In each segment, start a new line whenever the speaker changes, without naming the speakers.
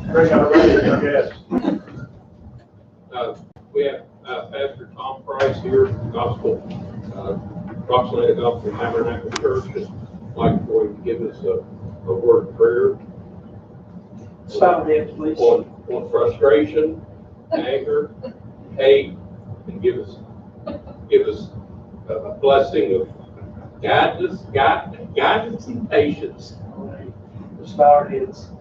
Bring our radio guest.
We have Pastor Tom Price here, Gospel, approximately Gospel Tabernacle Church. Just like for him to give us a word of prayer.
Bow your heads, please.
On frustration, anger, hate, and give us a blessing of guidance and patience.
Let's bow our heads.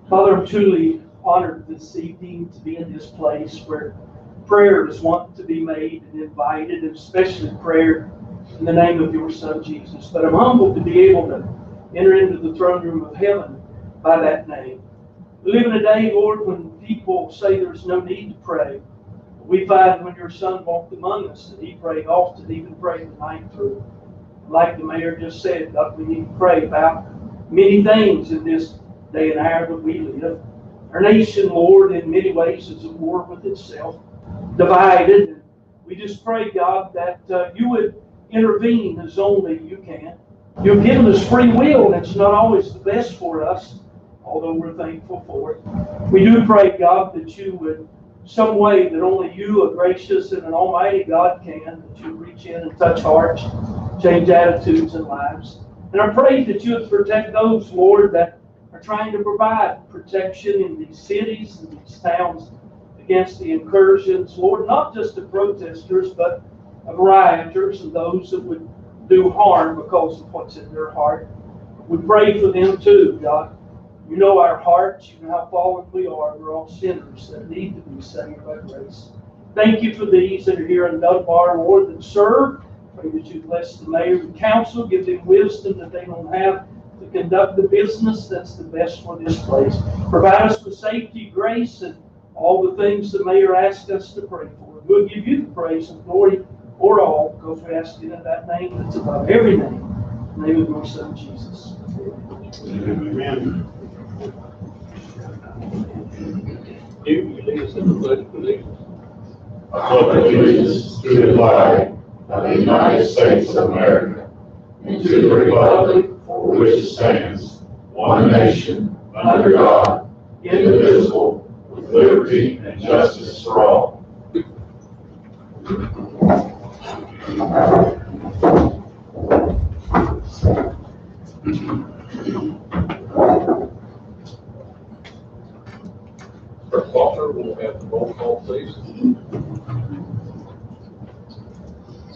Father, I'm truly honored this evening to be in this place where prayers want to be made and invited, and especially prayer in the name of your Son, Jesus. But I'm humbled to be able to enter into the throne room of heaven by that name. We live in a day, Lord, when people say there's no need to pray. We find when your Son walked among us that he prayed often, even prayed the night through. Like the mayor just said, God, we need to pray about many things in this day and hour that we live. Our nation, Lord, in many ways is at war with itself, divided. And we just pray, God, that you would intervene as only you can. You've given us free will, and it's not always the best for us, although we're thankful for it. We do pray, God, that you would, some way that only you, a gracious and an almighty God, can, that you reach in and touch hearts, change attitudes and lives. And I pray that you would protect those, Lord, that are trying to provide protection in these cities and these towns against the incursions, Lord, not just the protesters, but of rioters and those that would do harm because of what's in their heart. We pray for them too, God. You know our hearts, you know how fallen we are. We're all sinners that need to be saved by grace. Thank you for these that are here in Dunbar, Lord, that serve. Pray that you bless the mayor and council, give them wisdom that they don't have to conduct the business that's the best for this place. Provide us with safety, grace, and all the things the mayor asked us to pray for. We'll give you the praise and glory for all, because we ask it in that name that's above every name, in the name of your Son, Jesus.
Amen.
You lead us in the pledge of allegiance.
I pledge allegiance to the flag of the United States of America and to the republic for which it stands, one nation, under God, indivisible, with liberty and justice for all.
Clerk Walker will have the roll call, please.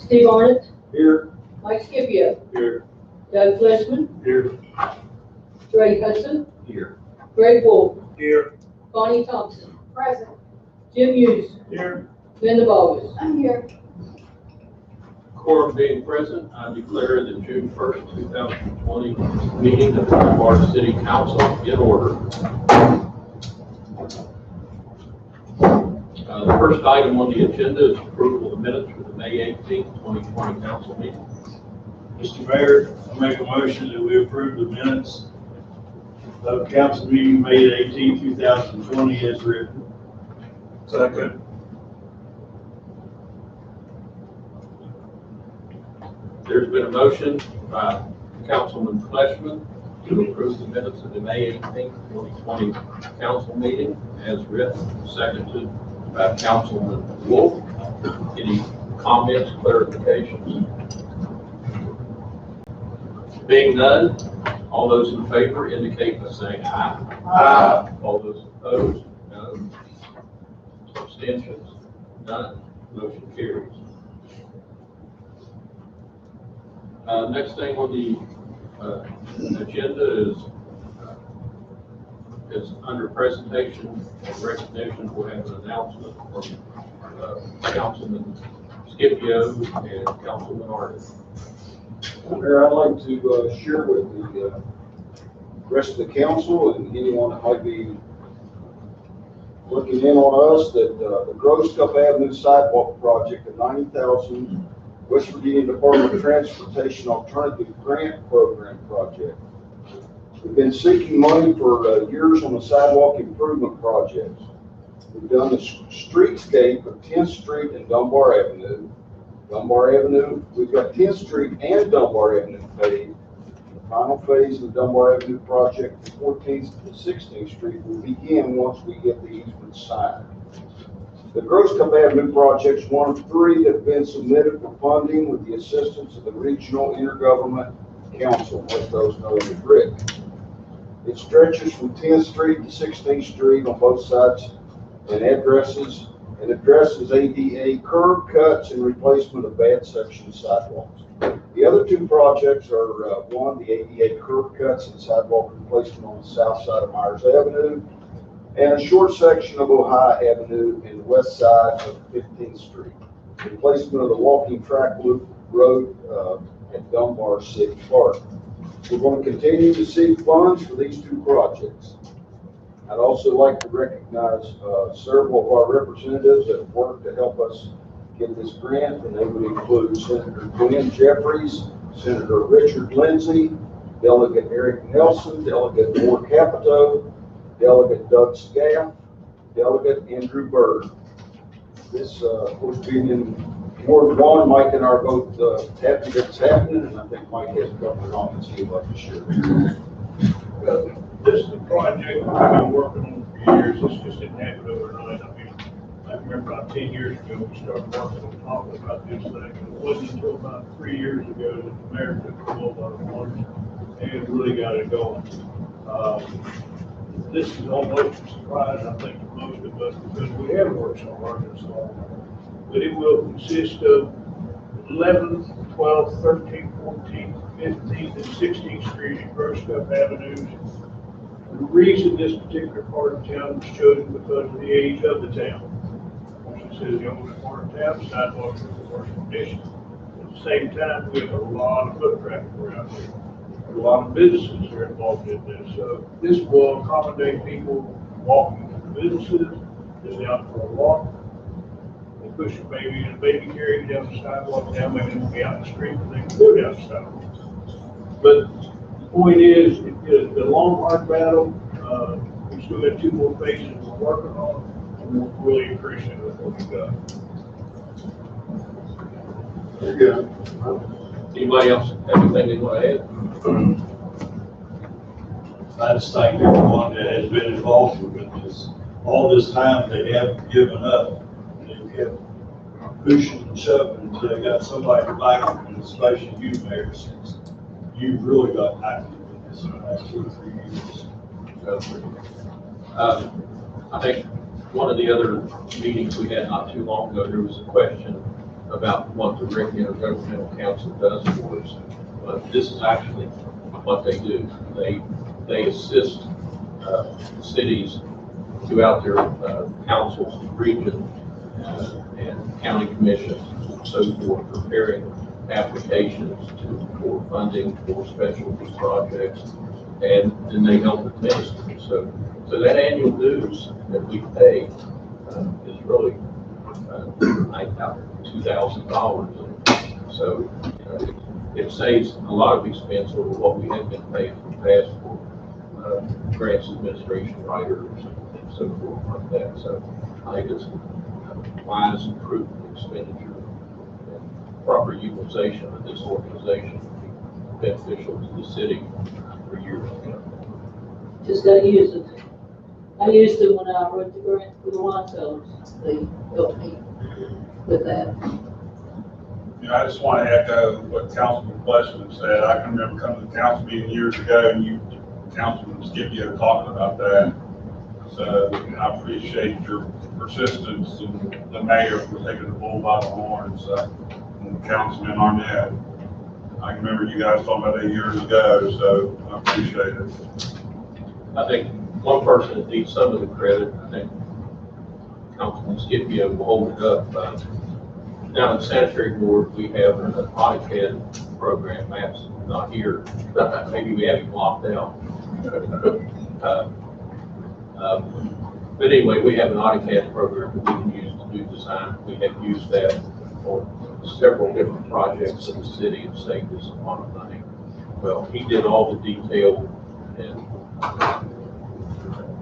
Steve Arnott.
Here.
Mike Scipio.
Here.
Doug Fleshman.
Here.
Ray Hudson.
Here.
Greg Wolf.
Here.
Bonnie Thompson.
Present.
Jim Hughes.
Here.
Linda Baldwin.
I'm here.
Quorum being present, I declare the June 1st, 2020 meeting of the Dunbar City Council in order. The first item on the agenda is approval of the minutes for the May 18th, 2020 council meeting.
Mr. Mayor, I make a motion that we approve the minutes of council meeting May 18, 2020 as written. Second.
There's been a motion by Councilman Fleshman to approve the minutes of the May 18th, 2020 council meeting as written, seconded by Councilman Wolf. Any comments, clarifications? Being none, all those in favor indicate by saying aye.
Aye.
All those opposed, no. Abstentions, none. Motion carries. Next thing on the agenda is under presentation and recognition. We'll have an announcement from Councilman Scipio and Councilman Arnott.
Mayor, I'd like to share with the rest of the council and anyone that might be looking in on us that the Groves Cup Avenue sidewalk project, the 90,000 West Virginia Department of Transportation Alternative Grant Program project. We've been seeking money for years on the sidewalk improvement projects. We've done the streetscape of 10th Street and Dunbar Avenue. We've got 10th Street and Dunbar Avenue paved. Final phase of the Dunbar Avenue project, from 14th to 16th Street, will begin once we get the easement signed. The Gross Cup Avenue project is one of 3 that have been submitted for funding with the assistance of the Regional Intergovernment Council, most those know as RIC. It stretches from 10th Street to 16th Street on both sides and addresses ADA curb cuts and replacement of bad section sidewalks. The other 2 projects are, one, the ADA curb cuts and sidewalk replacement on the south side of Myers Avenue, and a short section of Ohio Avenue and the west side of 15th Street. Replacement of the walking track loop road at Dunbar City Park. We're going to continue to seek funds for these 2 projects. I'd also like to recognize several of our representatives that have worked to help us get this grant, and they would include Senator Glenn Jeffries, Senator Richard Lindsay, Delegate Eric Nelson, Delegate Moore Capito, Delegate Doug Scaff, Delegate Andrew Bird. This, of course, being in Ward 1, Mike and I are both happy that it's happening, and I think Mike has a couple of comments he'd like to share.
This is a project I've been working on for years. This just didn't happen overnight. I mean, I remember about 10 years ago, we started working on talking about this thing. And it wasn't until about 3 years ago that the mayor took the bull by the horns and really got it going. This is almost a surprise, I think, to most of us, because we have worked so hard on this law. But it will consist of 11th, 12th, 13th, 14th, 15th, and 16th Street and Gross Cup Avenues. The reason this particular part of town was chosen because of the age of the town. As it says, the oldest part of town, sidewalks are in the worst condition. At the same time, we have a lot of foot traffic around here. A lot of businesses are involved in this. So this will accommodate people walking to the businesses, just out for a walk. They push a baby and a baby carriage down the sidewalk, now maybe they won't be out in the street, but they can go down the sidewalk. But the point is, it is the long, hard battle. We still got 2 more phases we're working on, and we're really appreciative of what we got.
Very good.
Anybody else have anything they want to add?
I just thank everyone that has been involved with this. All this time, they haven't given up. They kept pushing and shoving until they got somebody to back them, and especially you, Mayor, since you've really got active in this in the last 2 or 3 years.
I think one of the other meetings we had not too long ago, there was a question about what the RIC Intergovernmental Council does for us. But this is actually what they do. They assist cities throughout their councils, region, and county commissions, and so forth, preparing applications for funding for specialty projects, and then they help administer. So that annual dues that we pay is really $2,000. So it saves a lot of expense over what we have been paying in the past for grants administration writers and so forth like that. So I think it's wise and prudent expenditure and proper utilization of this organization will be beneficial to the city for years to come.
Just gotta use it. I used it when I wrote the grant for the Wantos. They helped me with that.
You know, I just want to echo what Councilman Fleshman said. I can remember coming to the council meeting years ago and you, Councilman Scipio, talking about that. So I appreciate your persistence and the mayor for taking the bull by the horns, and Councilman Arnett. I can remember you guys talking about that years ago, so I appreciate it.
I think one person that needs some of the credit, I think Councilman Scipio will hold it up. Down at the sanitary board, we have an AutoCAD program. Matt's not here. Maybe we have him locked out. But anyway, we have an AutoCAD program that we can use to do design. We have used that for several different projects in the city and saved us a lot of money. Well, he did all the detail and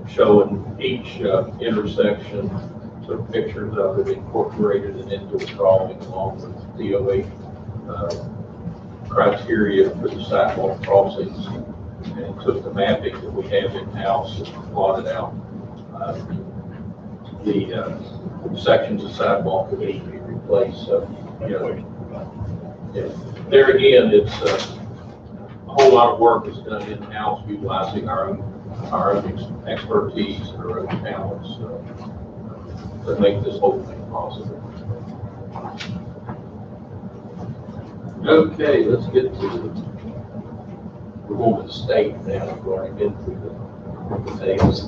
showing each intersection, took pictures of it, incorporated an indoor drawing along with DOA criteria for the sidewalk crossings and took the mapping that we have in-house and plotted out the sections of sidewalk that need to be replaced. So, you know, yeah. There again, it's a whole lot of work is done in-house, utilizing our own expertise and our own talents to make this whole thing possible. Okay, let's get to we're going to the state now. We've already been through the potatoes.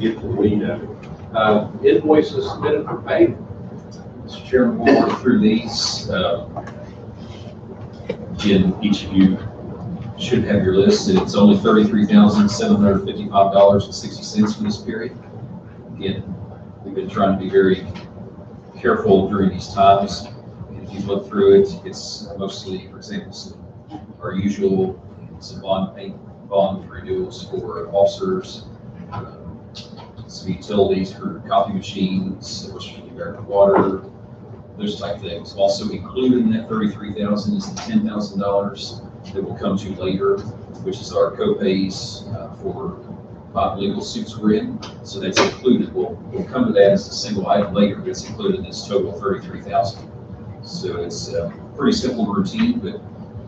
Get to the meat of it. Invoices submitted for payment.
Mr. Chairman, we'll work through these. Again, each of you should have your list. It's only $33,755.60 for this period. Again, we've been trying to be very careful during these times. And if you look through it, it's mostly, for example, our usual, some bond renewals for officers, some utilities for coffee machines, which American Water, those type things. Also included in that $33,000 is the $10,000 that will come to later, which is our co-pays for 5 legal suits we're in. So that's included. We'll come to that as a single item later, but it's included in this total $33,000. So it's pretty simple routine, but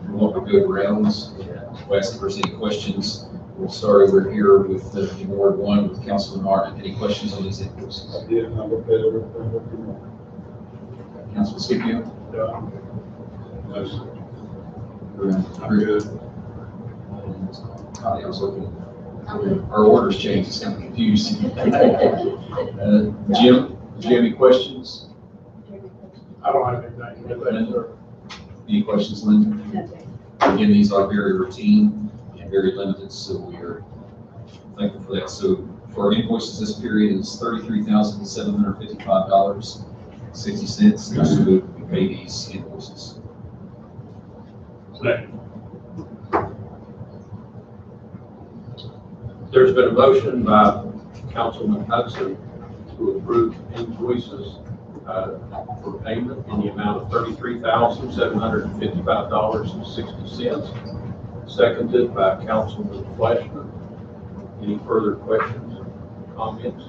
we want to go rounds and we'll ask if there's any questions. We'll start over here with Ward 1 with Councilman Martin. Any questions on these invoices?
I did, and I looked at everything.
Councilman Scipio?
No, sir.
I'm good. I was looking. Our orders changed. It's kind of confusing. Jim, do you have any questions?
I don't have anything.
Linda? Any questions, Linda? Again, these are very routine and very limited, so we are thankful for that. So for our invoices this period is $33,755.60. So we pay these invoices.
Second.
There's been a motion by Councilman Hudson to approve invoices for payment in the amount of $33,755.60. Seconded by Councilman Fleshman. Any further questions, comments?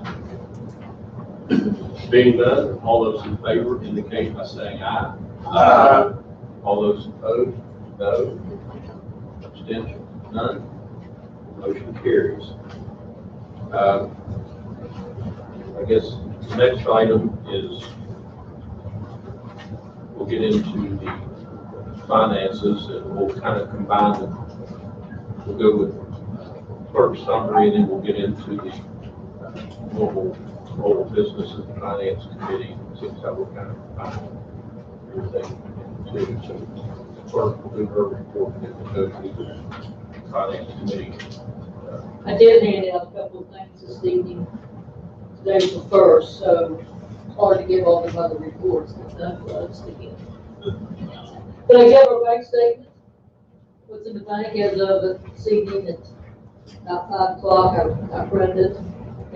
Being none, all those in favor indicate by saying aye. Aye. All those opposed, no. Abstention, none. Motion carries. I guess the next item is we'll get into the finances and we'll kind of combine them. We'll go with clerk's summary and then we'll get into the normal business of the finance committee, since I will kind of combine everything into. So clerk will do her report and then we'll go to the finance committee.
I did hand out a couple of things this evening. Today's the first, so it's hard to give all the other reports and stuff close to get. But I gave our bank statement. What's in the bank as of this evening at about 5 o'clock. I printed.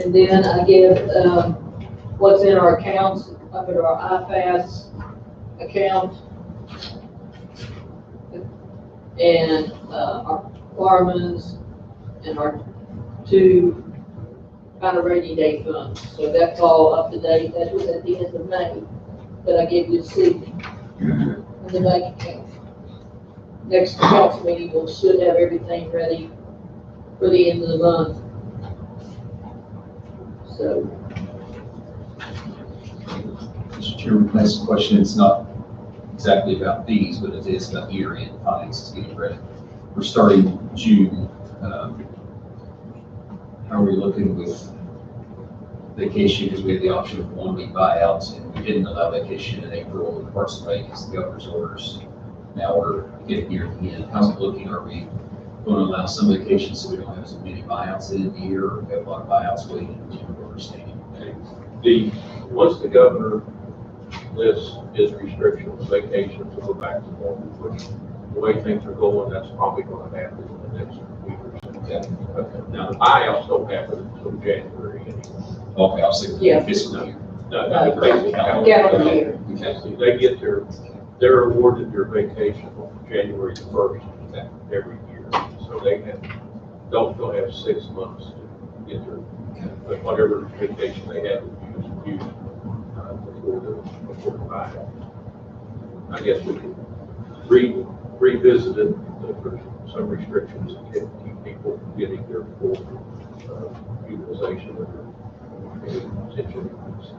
And then I give what's in our accounts under our IFAS account. And our firemen's and our 2 kind of rainy day funds. So that's all up to date. That was at the end of May that I gave you this evening in the bank account. Next council meeting, we should have everything ready for the end of the month. So.
Mr. Chairman, can I ask a question? It's not exactly about these, but it is about year-end finances getting ready. We're starting June. How are we looking with vacation? Because we had the option of 1-week buyouts, and we didn't allow vacation in April in parts of May because the governor's orders. Now we're getting near the end. How's it looking? Are we going to allow some vacation so we don't have as many buyouts in the year, or we have a lot of buyouts waiting to understand?
Once the governor lifts his restrictions, vacations will go back to normal, which the way things are going, that's probably going to happen in the next week or so. Okay. Now, the buyouts don't happen until January anyway.
Okay, I'll see.
Yeah.
Fiscal year.
No,
No,
basically,
calendar year.
Okay.
they get their they're awarded their vacation on January 1st every year. So they don't have 6 months to get their, but whatever vacation they have is used before the buyout. I guess we could revisit it if there's some restrictions to keep people from getting their full utilization of their potential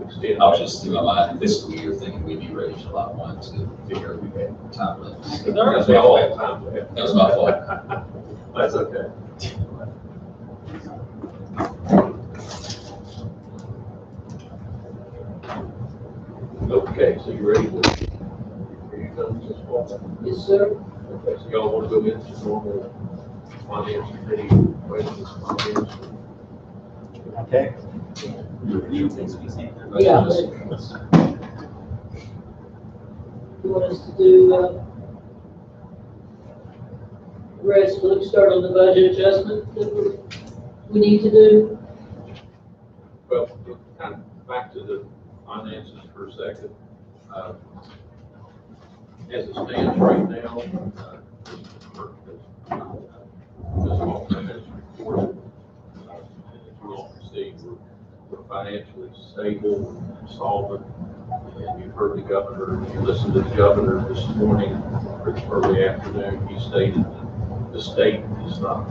extended.
I was just through my mind fiscal year thinking we'd be ready July 1 to figure we had time left.
They all have time to have.
That was my fault.
That's okay. Okay, so you ready to, are you done with this one?
Yes, sir.
Okay, so y'all want to go into normal finance committee questions, comments?
Okay.
Yeah. You want us to do, let's start on the budget adjustment that we need to do?
Well, kind of back to the finances for a second. As it stands right now, this office has reported, as you all can see, we're financially stable, solvent, and you've heard the governor, if you listened to the governor this morning or this early afternoon, he stated that the state is not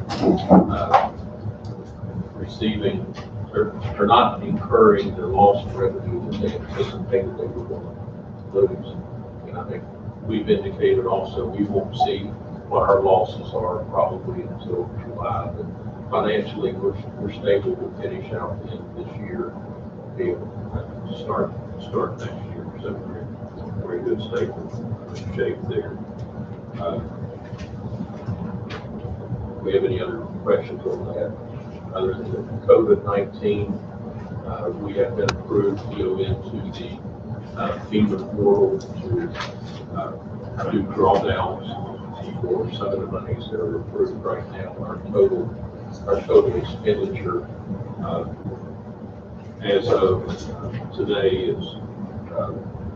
receiving, they're not incurring their lost revenue that they anticipated they were going to lose. And I think we've indicated also we won't see what our losses are probably until July, but financially we're stable to finish out the end of this year, be able to start next year. So we're in very good stable shape there. Do we have any other questions on that? Other than the COVID-19, we have been approved to go into the FEMA portal to do drawdowns for some of the monies that are approved right now. Our total expenditure as of today is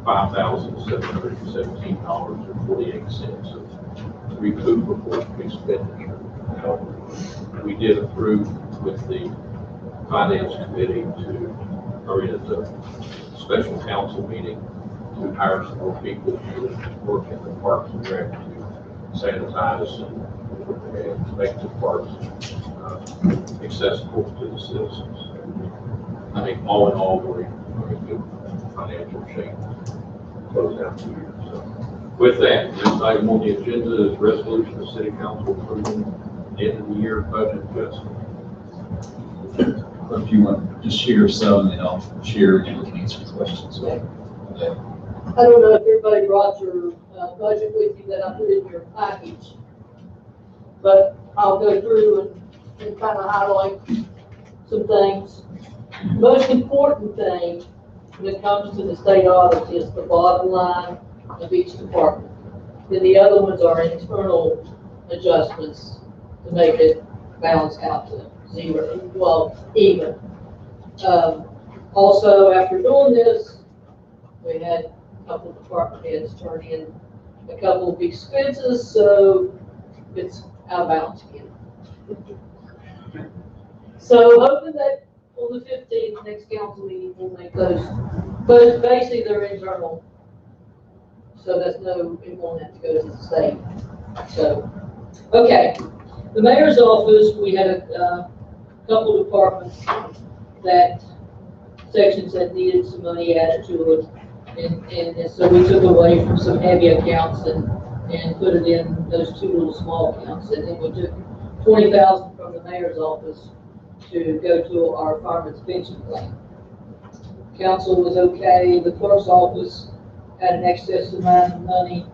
$5,717.48 of recoupable expenditure. Now, we did approve with the finance committee or in the special council meeting to hire some more people to work in the parks and rec to sanitize and make the parks accessible to the citizens. I think all in all, we're in good financial shape to close out the year. So with that, next item on the agenda is resolution of City Council approving the end of the year budget adjustment.
If you want to just share some, and I'll share and we can answer questions.
I don't know if everybody brought your budget with you that I put in your package, but I'll go through and kind of highlight some things. The most important thing when it comes to the state audit is the bottom line of each department. Then the other ones are internal adjustments to make it balance out to zero, well, even. Also, after doing this, we had a couple of department heads turn in a couple of expenses, so it's out of balance again. So hoping that on the 15th, next council meeting, we'll make those, but basically they're internal. So that's it won't have to go to the state. So, okay. The mayor's office, we had a couple departments sections that needed some money added to it. And so we took away from some heavy accounts and put it in those two little small accounts. And then we took $20,000 from the mayor's office to go to our fireman's pension plan. Council was okay. The clerk's office had an excess amount of money.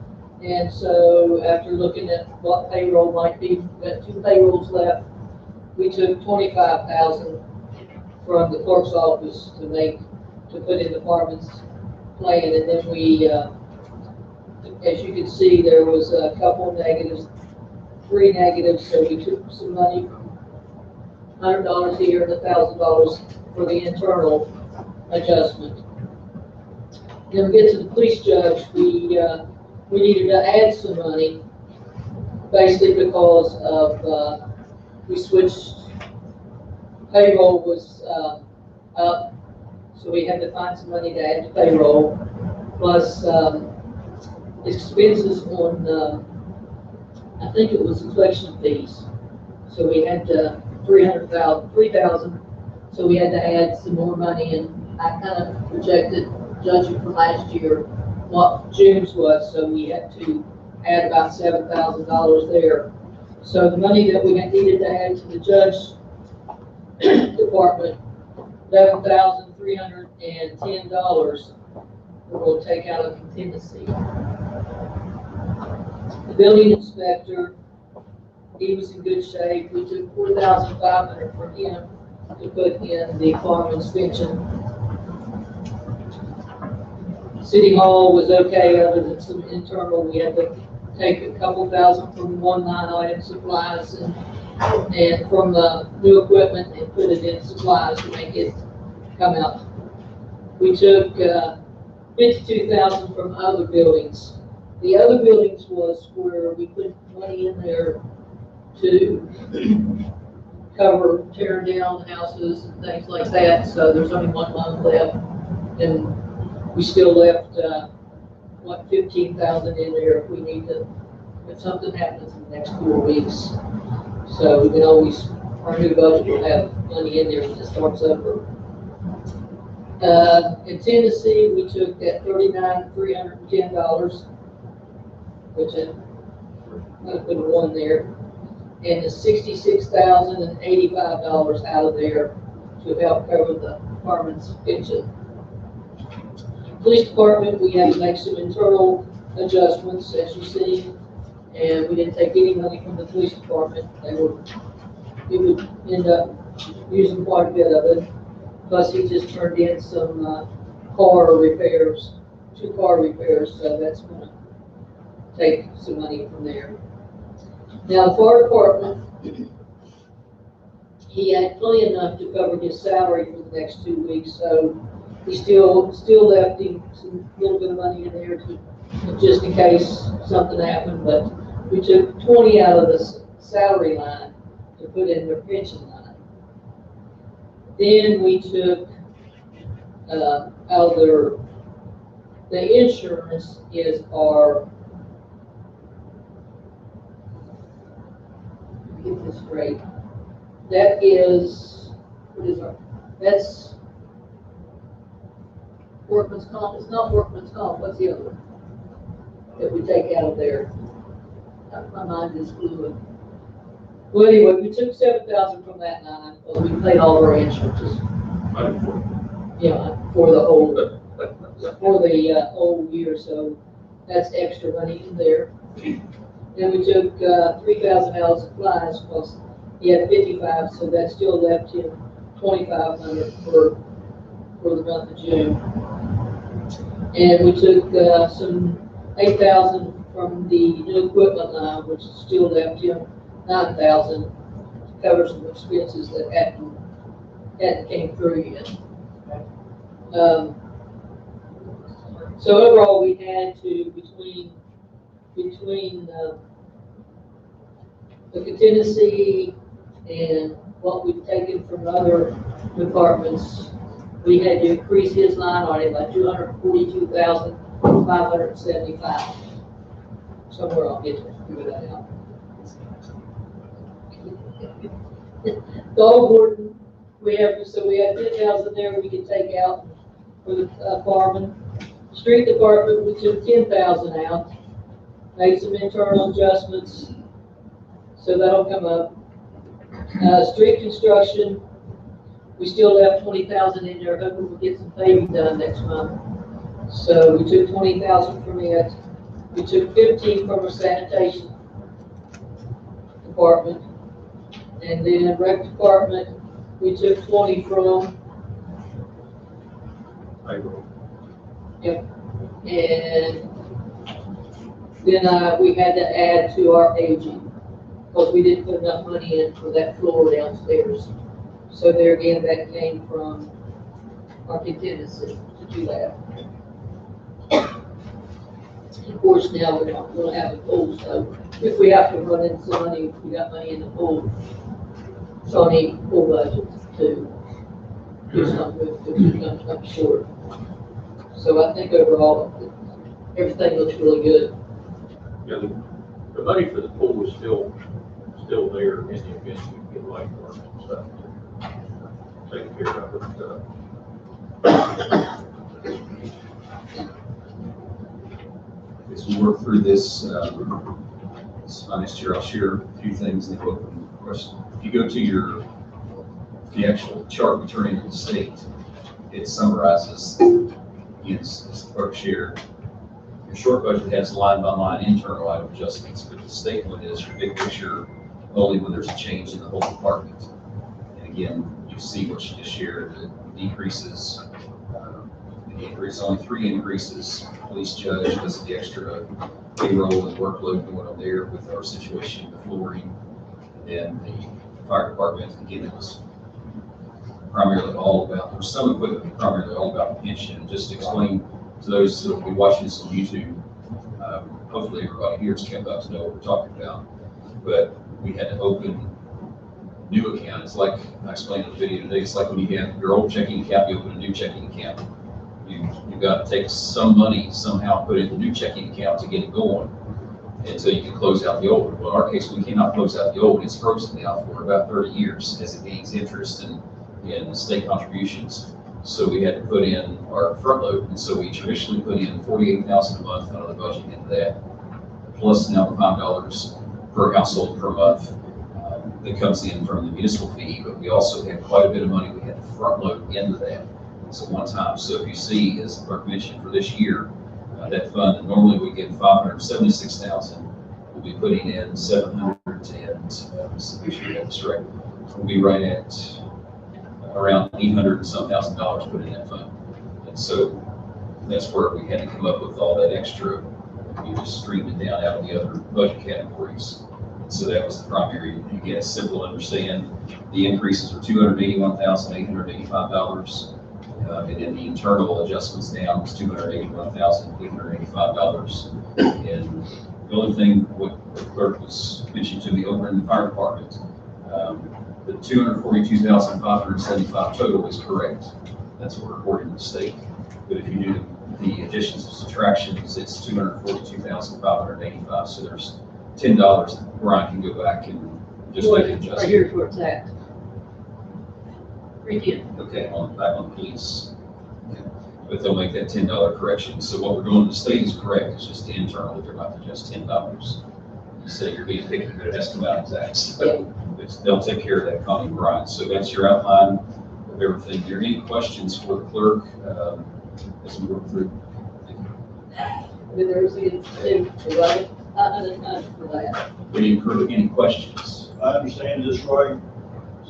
And so after looking at what payroll might be, we got 2 payrolls left. We took $25,000 from the clerk's office to put in the fireman's plan. And then we, as you can see, there was a couple negatives, 3 negatives. So we took some money from $100 here and $1,000 for the internal adjustment. Then we get to the police judge. We we needed to add some money, basically because of, we switched, payroll was, up, so we had to find some money to add to payroll, plus, expenses on, I think it was collection fees. So we had, 3,000, so we had to add some more money, and I kind of projected, judging from last year, what June's was, so we had to add about $7,000 there. So the money that we had needed to add to the judge department, $11,310, we're going to take out of contingency. The building inspector, he was in good shape. We took $4,500 from him to put in the farm inspection. City Hall was okay, other than some internal. We had to take a couple thousand from one line item supplies and from the new equipment and put it in supplies to make it come out. We took 52,000 from other buildings. The other buildings was where we put money in there to cover tearing down houses and things like that. So there's only one loan left, and we still left, 15,000 in there if we need to, if something happens in the next 4 weeks. So we can always, our new budget will have money in there when it starts over. In Tennessee, we took that $39,310, which I'm gonna put a 1 there, and the $66,085 out of there to help cover the department's pension. Police department, we had to make some internal adjustments, as you see, and we didn't take any money from the police department. We would end up using quite a bit of it. Plus, he just turned in some car repairs, 2 car repairs, so that's going to take some money from there. Now, the fire department, he had plenty enough to cover his salary for the next 2 weeks, so he still left him some little bit of money in there to, just in case something happened. But we took 20 out of the salary line to put in their pension line. Then we took out of the insurance is our, let me get this straight. That is, what is our, that's workman's comp. It's not workman's comp. What's the other one that we take out of there? My mind is fluid. Well, anyway, we took 7,000 from that line. Well, we paid all of our insurances. Yeah, for the whole year. So that's extra money in there. Then we took 3,000 out of supplies because he had 55, so that still left him 2,500 for the month of June. And we took some 8,000 from the new equipment line, which still left him 9,000 to cover some expenses that hadn't came through yet. So overall, we had to between the contingency and what we've taken from other departments, we had to increase his line on it by 242,575. Somewhere I'll get to figure that out. Dog warden, we have 10,000 there we can take out for the farming. Street department, we took 10,000 out, made some internal adjustments, so that'll come up. Street construction, we still left 20,000 in there, hoping we'll get some paving done next month. So we took 20,000 from it. We took 15 from our sanitation department. And then rec department, we took 20 from.
Payroll.
Yep. And then we had to add to our aging because we didn't put enough money in for that floor downstairs. So there again, that came from our contingency to do that. Of course, now we're not gonna have a pool, so if we have to run into some money, we got money in the pool. So I need full budget to do something with, because I'm short. So I think overall, everything looks really good.
Yeah, the money for the pool is still there in the event we get light work and stuff. Take care of it.
As we work through this, this finance year, I'll share a few things in the book. Of course, if you go to the actual chart we turn into the state, it summarizes, as the clerk shared, your short budget has line by line internal item adjustments, but the state one is your big picture only when there's a change in the whole department. And again, you see what you just shared, the decreases. The increase, only 3 increases. Police judge because of the extra payroll and workload going on there with our situation with flooring. And then the fire department, again, it was primarily all about, there was some equipment, but primarily all about the pension. Just to explain to those that will be watching this on YouTube, hopefully everybody here is kept up to know what we're talking about. But we had to open new account. It's like I explained in the video today. It's like when you have your old checking account, you open a new checking account. You've got to take some money somehow, put it in the new checking account to get it going until you can close out the old one. Well, in our case, we cannot close out the old one. It's frozen now for about 30 years as it gains interest in state contributions. So we had to put in our front load, and so we traditionally put in $48,000 a month out of the budget into that, plus now the $5 per household per month that comes in from the municipal fee. But we also had quite a bit of money we had to front load into that. So one time. So if you see, as the clerk mentioned, for this year, that fund that normally we get $576,000, we'll be putting in 700 and let's make sure you have this right. We'll be right at around $800 and some thousand put in that fund. And so that's where we had to come up with all that extra. We just streamed it down out of the other budget categories. And so that was the primary. Again, it's simple to understand. The increases are $281,885. And then the internal adjustments down was $281,885. And the only thing what the clerk was mentioning to me over in the fire department, the $242,575 total is correct. That's what we're reporting to the state. But if you do the additions and subtractions, it's $242,585. So there's $10 that Brian can go back and just make an adjustment.
Right here's where it's at. Right here.
Okay, back on police. Okay. But they'll make that $10 correction. So what we're doing in the state is correct. It's just the internal that they're about to adjust $10. You say you're being picky, but it has to come out exact. So they'll take care of that, Connie and Brian. So that's your outline of everything. Are there any questions for the clerk as we work through?
There's the, right? For that.
Any questions?
I understand this right,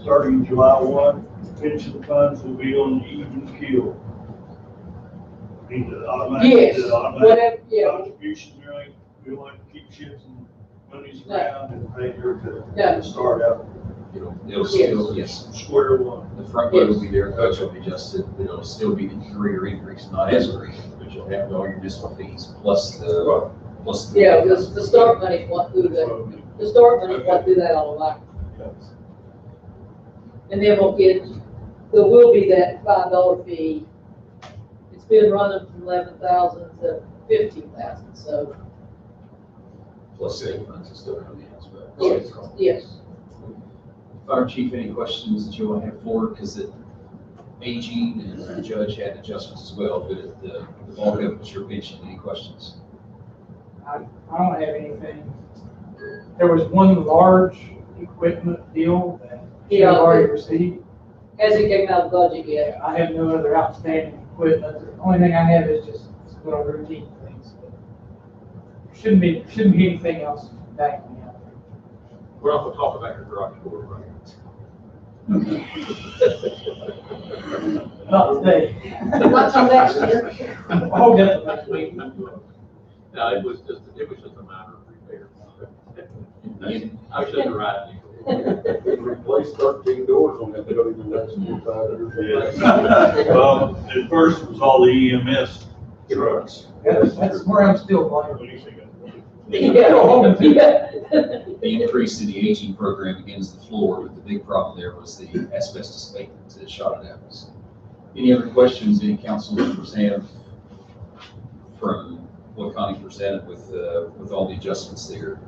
starting July 1, pension funds will be on the even keel. Mean the automatic,
Yes,
the automatic
whatever, yeah.
contributions, right? We don't like to keep shifting monies around and pay her
Yeah.
to start out
It'll still, yes.
square one.
The front load will be there, coach will be adjusted, but it'll still be the greater increase, not as great, but you'll have all your municipal fees plus the.
Yeah, the start money won't do that. The start money won't do that automatically. And then there will be that $5 fee. It's been running from 11,000 to 15,000, so.
Plus state funds is still coming in as well.
Yes.
Fire chief, any questions that you want to have for, because the aging and the judge had adjustments as well, but the bulk of it was your pension. Any questions?
I don't have anything. There was one large equipment deal that you already received.
Hasn't came out of the budget yet.
I have no other outstanding equipment. The only thing I have is just little routine things. Shouldn't be anything else backing me up.
We're not gonna talk about your garage door, right?
Not today.
Not till next year.
I'll get it next week.
No, it was just a matter of repair. I should have right.
Replace 13 doors on that building in the next 5 years.
Well, at first it was all the EMS
trucks.
That's where I'm still blaming.
What do you think?
Yeah.
The increase in the aging program begins the floor, but the big problem there was the asbestos abatement that shot it out. Any other questions any council members have from what Connie presented with all the adjustments there?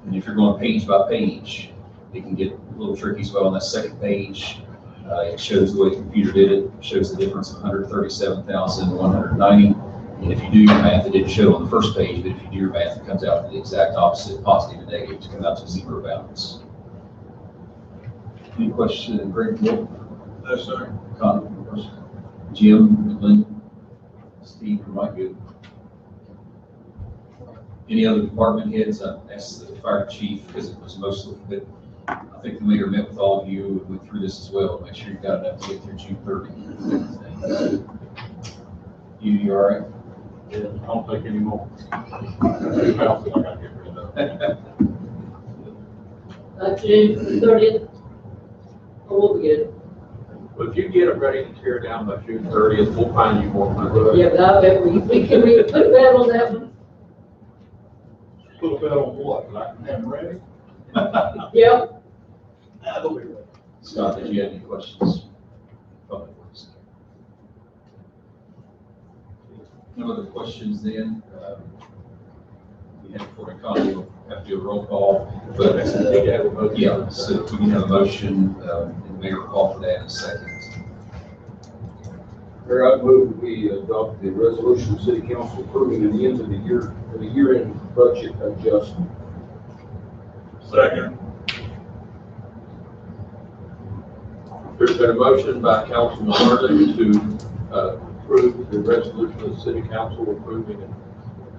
And if you're going page by page, it can get a little tricky as well. On that second page, it shows the way the computer did it, shows the difference of 137,190. And if you do your math, it didn't show on the first page, but if you do your math, it comes out to the exact opposite, positive and negative, to come out to zero balance. Any questions, Greg?
No, sir.
Connie? Jim, Lynn, Steve, am I good? Any other department heads? I asked the fire chief because it was mostly, but I think the mayor met with all of you and went through this as well to make sure you got enough to get through June 30. You all right?
Yeah, I don't think anymore. Who else did I gotta get rid of?
June 30th. Oh, we'll be good.
But if you get them ready to tear down by June 30th, we'll find you more money.
Yeah, but I bet we can put a bet on that one.
Put a bet on what? Like have them ready?
Yeah.
That'll be ready.
Scott, did you have any questions? Public Works. No other questions then? We have for Connie, we'll have to do a roll call, but yeah, so we can have a motion, and the mayor will call for that in a second.
Mayor, I move we adopt the resolution of city council approving an end of the year-end budget adjustment.
Second.
There's been a motion by Councilman Harden to approve the resolution of the city council approving an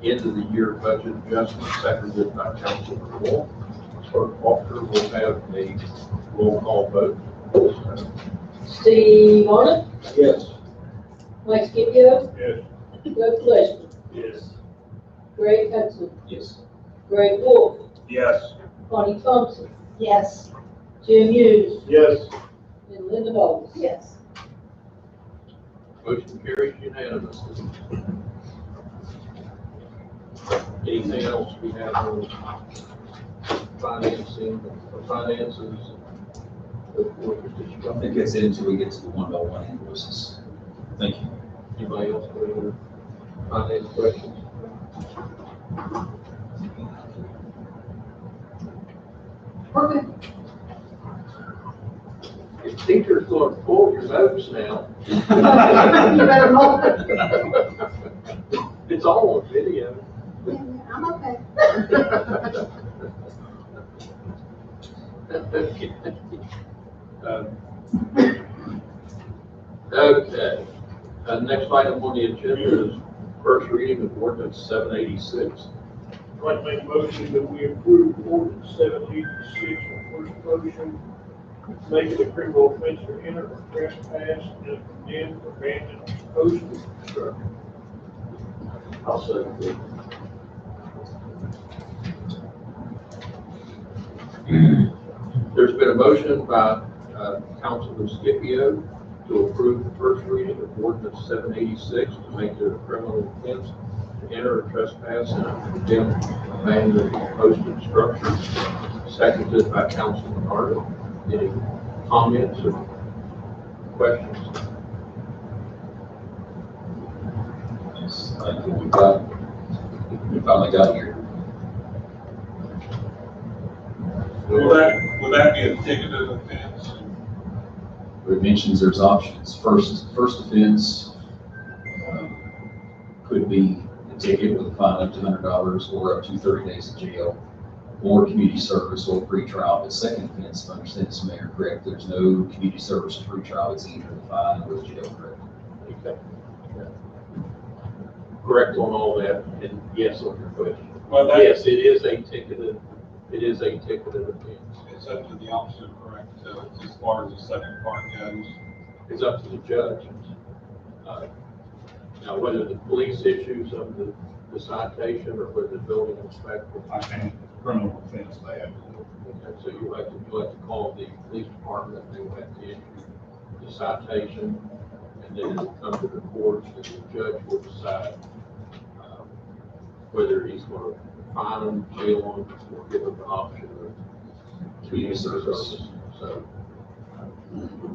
end of the year budget adjustment, seconded by Councilman Wolf. Clerk Walker will have a roll call vote.
Steve Arnott,
Yes.
Mike Scipio,
Yes.
Doug Fleishman,
Yes.
Greg Hudson,
Yes.
Greg Wolf,
Yes.
Connie Thompson. Yes. Jim Hughes,
Yes.
and Linda Bowles. Yes.
Motion carries unanimously. Anything else we have on financing or finances?
I think that's it until we get to the one-by-one invoices. Thank you.
Anybody else have any finance questions?
Okay.
If teachers going to pull your notes now.
You better not.
It's all on video.
I'm okay.
Okay, next item on the agenda is first reading of ordinance 786.
I'd like to make a motion that we approve ordinance 786 on first motion, make it a criminal offense to enter or trespass in a condemned abandoned postal structure.
I'll second it. There's been a motion by Councilman Scipio to approve the first reading of ordinance 786 to make it a criminal offense to enter or trespass in a condemned abandoned posted structure. Seconded by Councilman Harden. Any comments or questions?
I think we finally got here.
Will that be a ticketed offense?
It mentions there's options. First offense could be a ticket with a fine up to $100 or up to 30 days in jail, or community service or pretrial. But second offense, if I understand this, Mayor, correct, there's no community service or pretrial. It's either the fine or the jail, correct?
Okay. Correct on all that, and yes on your question.
Well, that,
Yes, it is a ticketed offense.
it's up to the officer, correct, as far as the second part goes.
It's up to the judge. Now, whether the police issues of the citation or whether the building inspector.
I think criminal offense, they have to do.
Okay, so you have to call the police department, they will have to issue the citation, and then it'll come to the courts, and the judge will decide whether he's going to fine them, jail them, or give them the option of community service. So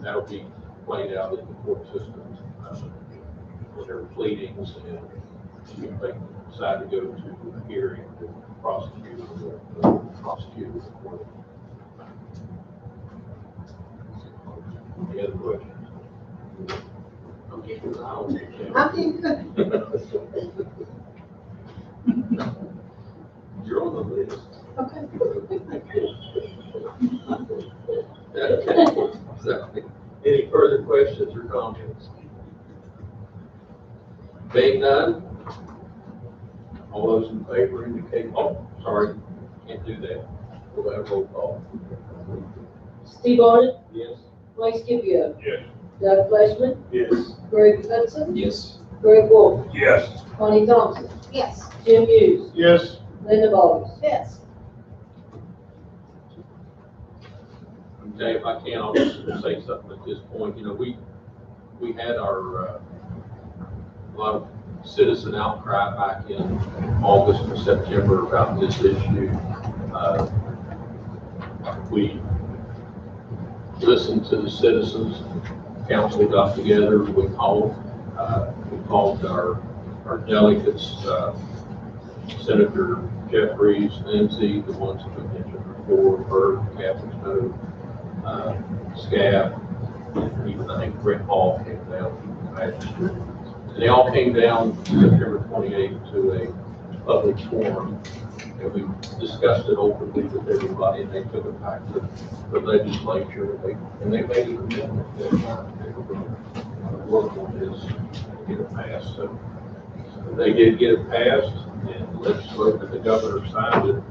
that'll be played out in the court system when there are pleadings, and if they decide to go to a hearing, the prosecutor will prosecute the court. Any other questions? I'm keeping an eye on you, Kim. You're on the list.
Okay.
Okay. So, any further questions or comments? Being none, all those in favor indicate, oh, sorry, can't do that. We'll have roll call.
Steve Arnott,
Yes?
Mike Scipio,
Yes.
Doug Fleshman,
Yes.
Greg Hudson,
Yes.
Greg Wolf,
Yes.
Connie Thompson,
Yes.
Jim Hughes,
Yes.
Linda Boggs.
Yes.
Okay, if I can, I'll just say something at this point. You know, we had our, a lot of citizen outcry back in August and September about this issue. We listened to the citizens, council got together, we called our delegates, Senator Jeffries, Lindsay, the ones that we mentioned before, Bert, Captain Snow, Scab, even I think Brett Hall came down from the magistrate. They all came down September 28th to a public forum, and we discussed it openly with everybody, and they took it back to the legislature, and they made an amendment that they were going to work on this and get it passed. So they did get it passed, and the legislature, the governor signed it.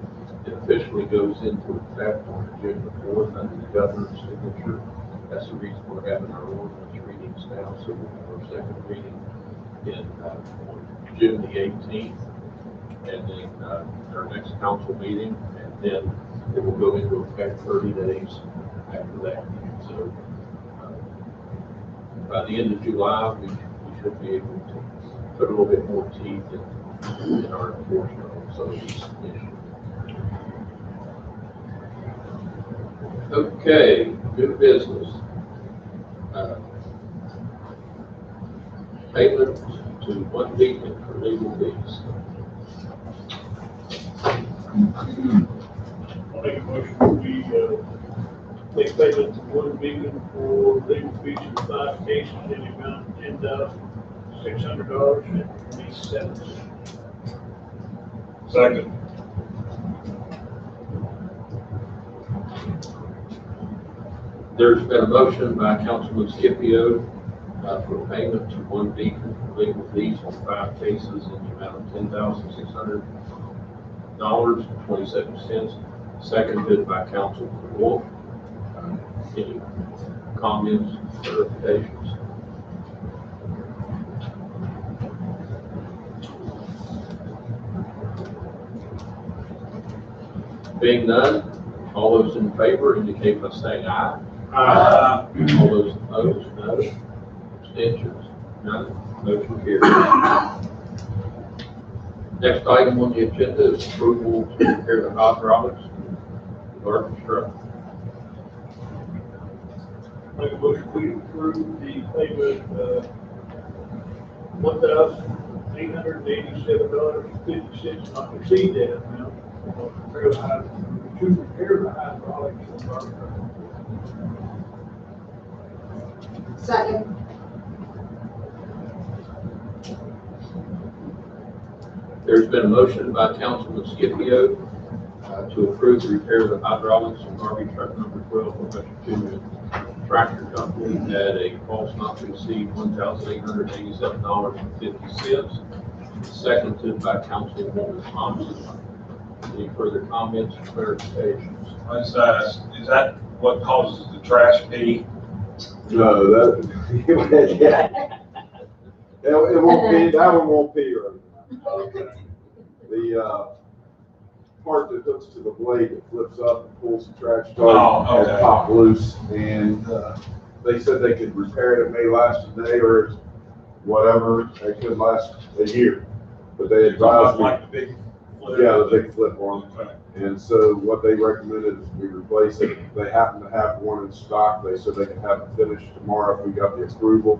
It officially goes into effect on June the 4th under the governor's signature. That's the reason we're having our ordinance readings now, so we'll have our second reading on June the 18th, and then our next council meeting, and then it will go into effect 30 days after that. So by the end of July, we should be able to put a little bit more teeth in our enforcement on some of these issues. Okay, new business. Payment to one beacon for legal fees.
I'll make a motion, we, make payment to one beacon for legal fees for 5 cases in the amount of $10,600.20.
Second.
There's been a motion by Councilman Scipio for payment to one beacon for legal fees on 5 cases in the amount of $10,600.27. Seconded by Councilman Wolf. Any comments, clarifications? Being none, all those in favor indicate by saying aye. All those opposed, no. Abstentions, none. Motion carries. Next item on the agenda is approval to repair the hydraulics in the garbage truck.
Make a motion, we approve the payment, $1,887.50, not to exceed that amount. To repair the hydraulics of our truck.
Second.
There's been a motion by Councilman Scipio to approve the repair of the hydraulics in garbage truck number 12 for Western Junior Tractor Company at a cost not to exceed $1,887.50. Seconded by Councilwoman Thompson. Any further comments or clarifications?
Is that what causes the trash fee?
No, that, yeah. It won't be, that one won't be right. The, part that hooks to the blade that flips up and pulls the trash
Oh,
has
okay.
popped loose, and, they said they could repair it, it may last a day or whatever, it could last a year. But they advised me,
Like the big flip.
yeah, the big flip one.
Okay.
And so what they recommended is we replace it. If they happen to have one in stock, they said they can have it finished tomorrow if we got the approval.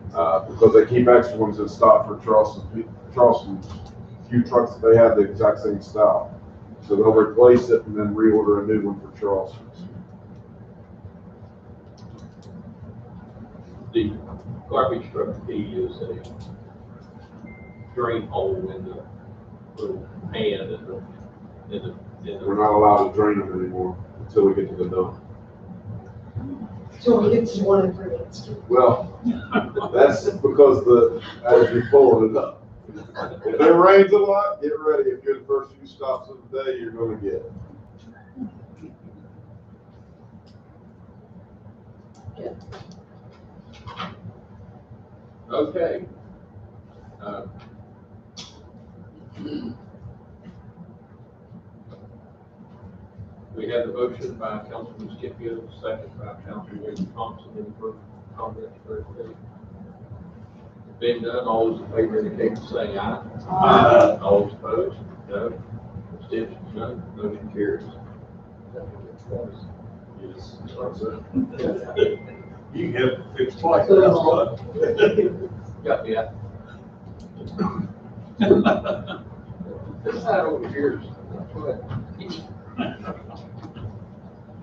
Because they keep extra ones in stock for Charleston, few trucks that they have the exact same style. So they'll replace it and then reorder a new one for Charleston.
The garbage truck fee is a drain hole in the little pan
We're not allowed to drain them anymore until we get to the dump.
So we get to one and three minutes.
Well, that's because as you're pulling it up. If it rains a lot, get ready. If you're the first few stops of the day, you're gonna get it.
Okay. We have the motion by Councilman Scipio, second by Councilman Thompson. Any further comments or anything? Being done, all those in favor indicate by saying aye. Aye. All those opposed? No. Abstentions? None. Motion carries.
Yes. You can have it fixed twice. That's fun.
Got me out. This side over here is.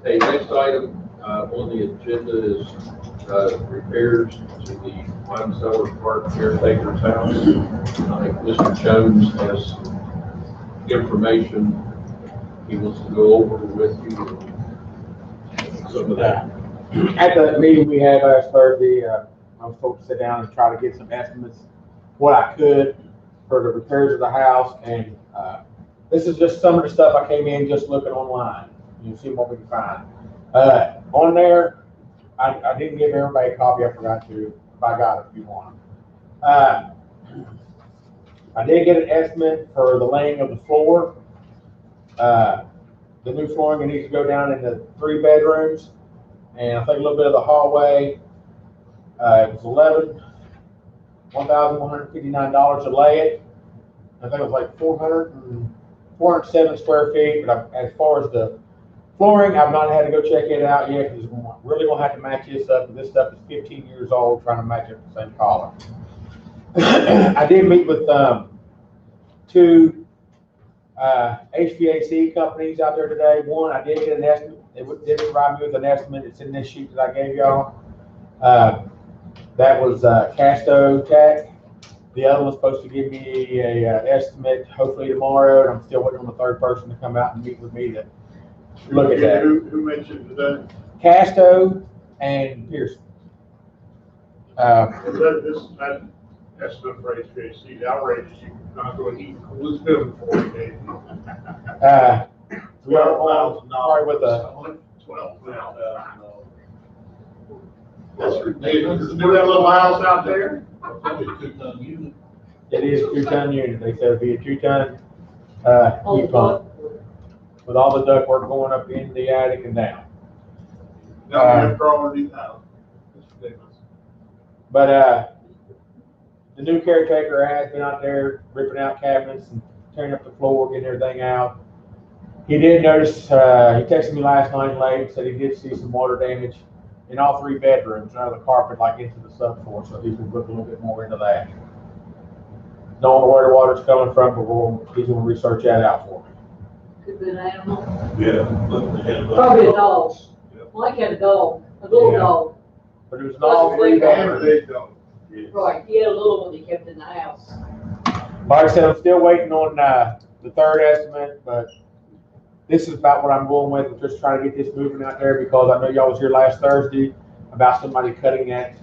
Okay, next item on the agenda is repairs to the Wine Cellar Park caretaker's house. I think Mr. Jones has information he wants to go over with you. Some of that.
At the meeting we had last Thursday, I was told to sit down and try to get some estimates, what I could for the repairs of the house. And this is just some of the stuff I came in just looking online. You see what we can find. On there, I didn't give everybody a copy. I forgot to. If I got it, if you want them. I did get an estimate for the laying of the floor. The new flooring that needs to go down in the 3 bedrooms, and I think a little bit of the hallway. It was $1,159 to lay it. I think it was like 407 square feet. But as far as the flooring, I've not had to go check it out yet because we're really gonna have to match this up. This stuff is 15 years old, trying to match up the same color. I did meet with 2 HVAC companies out there today. One, I did get an estimate. They did provide me with an estimate. It's in this sheet that I gave y'all. That was Casto Tech. The other was supposed to give me a estimate hopefully tomorrow, and I'm still waiting on the 3rd person to come out and meet with me to look at that.
Who mentioned today?
Casto and Pearson.
That estimate for HVAC, the outrage is you're not going to heat and cool this building for 40 days.
We are on probably with a
12 now. That's ridiculous. Do that little house out there?
it is a 2-ton unit. They said it'd be a 2-ton heat pump with all the ductwork going up in the attic and down. But the new caretaker has been out there ripping out cabinets and tearing up the floor, getting everything out. He did notice, he texted me last night late, said he did see some water damage in all 3 bedrooms, under the carpet, like into the subfloor, so he's gonna look a little bit more into that. Don't know where the water's coming from, but he's gonna research that out for me.
Could be an animal.
Yeah.
Probably a dog. Mike had a dog, a little
Yeah.
dog.
But it was an all 3 bedrooms.
Right, he had a little one he kept in the house.
Like I said, I'm still waiting on the 3rd estimate, but this is about what I'm going with. I'm just trying to get this moving out there because I know y'all was here last Thursday about somebody cutting that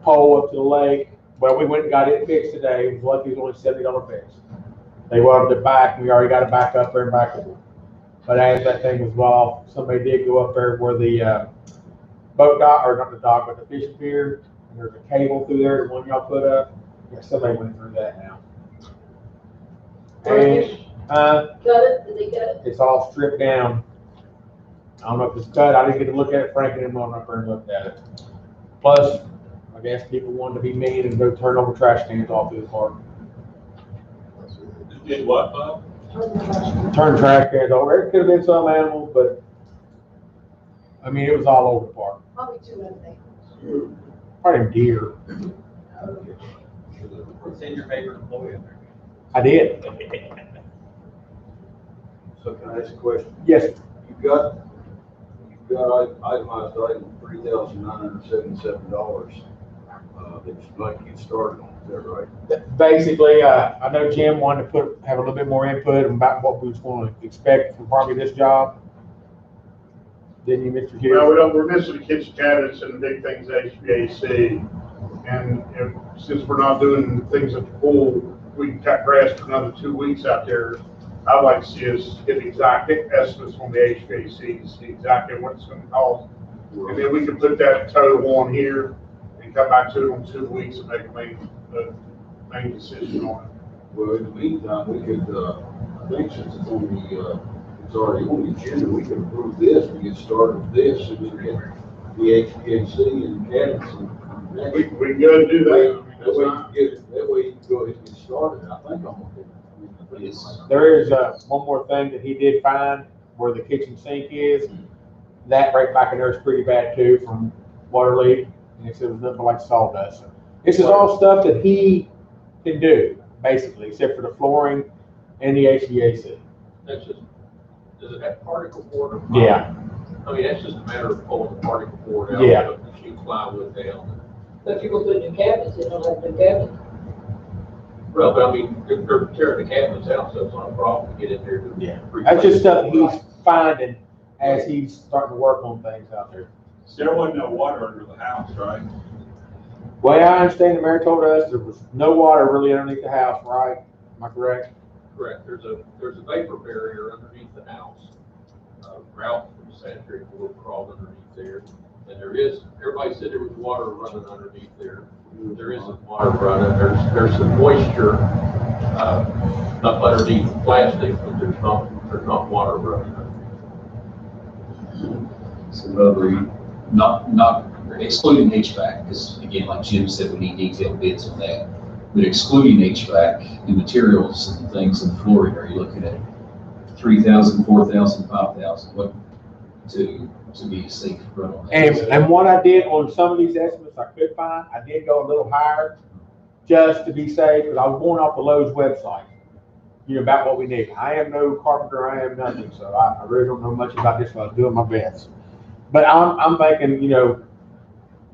pole up to the lake. Well, we went and got it fixed today. It was lucky it was only $70 fix. They welded it back, and we already got it back up there and back up. But as that thing was off, somebody did go up there where the boat dock, or not the dock, but the fishing pier, and there's a cable through there, the one y'all put up. Yeah, somebody went through that now. And
Cut it, did they cut it?
it's all stripped down. I don't know if it's cut, I didn't get to look at it, Frank and them went up there and looked at it. Plus, I guess people wanted to be mean and go turn over trash cans off to the park.
Did what, Bob?
Turn trash cans over, it could have been some animals, but, I mean, it was all over the park.
Probably 2 other things.
Probably deer.
Send your favorite employee in there.
I did.
So can I ask a question?
Yes,
You've got itemized item $3,977, that you'd like to get started on, is that right?
basically, I know Jim wanted to have a little bit more input about what we was going to expect from probably this job. Didn't you, Mr. Hughes?
Well, we're missing the kitchen cabinets and the big things, HVAC. And since we're not doing things at the pool, we can cut grass for another 2 weeks out there. I'd like to see us get exact estimates on the HVAC, see exactly what it's gonna cost. And then we can put that total on here and come back to it in 2 weeks and make a main decision on it.
Well, in the meantime, we could, I think since it's on the, it's already on the agenda, we can approve this, we get started with this, and we get the HVAC and cabinets and.
We can go and do that.
That way you can go ahead and get started, I think I'm okay.
There is one more thing that he did find where the kitchen sink is. That right back in there is pretty bad too from water leak. And he said it was nothing like sawdust. This is all stuff that he can do, basically, except for the flooring and the HVAC.
That's just, does it have particle board?
Yeah.
I mean, that's just a matter of pulling the particle board out,
Yeah.
putting the sheet plywood down.
But if you're gonna put new cabinets, they don't have new cabinets.
Well, but I mean, they're tearing the cabinets out, so it's not a problem to get in there.
Yeah. That's just stuff he's finding as he's starting to work on things out there.
There wasn't no water under the house, right?
Well, I understand the mayor told us there was no water really underneath the house, right? Am I correct?
Correct, there's a vapor barrier underneath the house. Ralph from the sanitary board crawled underneath there. And there is, everybody said there was water running underneath there. There isn't water running, there's some moisture, up underneath the plastic, but there's not water running.
So, not excluding HVAC, because again, like Jim said, we need detailed bids on that. But excluding HVAC, the materials and things in flooring, are you looking at 3,000, 4,000, 5,000? What to be a safe run on that?
And what I did on some of these estimates I could find, I did go a little higher just to be safe, because I was going off the Lowe's website, about what we need. I am no carpenter, I am nothing, so I really don't know much about this, but I was doing my best. But I'm thinking,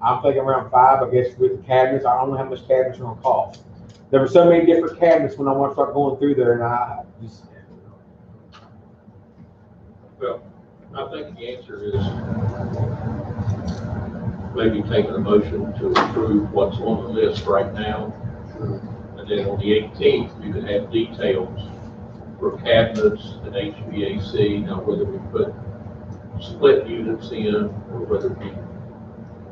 I'm thinking around 5, I guess, with the cabinets. I don't know how much cabinets are gonna cost. There were so many different cabinets when I want to start going through there, and I just.
Well, I think the answer is maybe taking a motion to approve what's on the list right now. And then on the 18th, we could have details for cabinets and HVAC. Now, whether we put split units in or whether we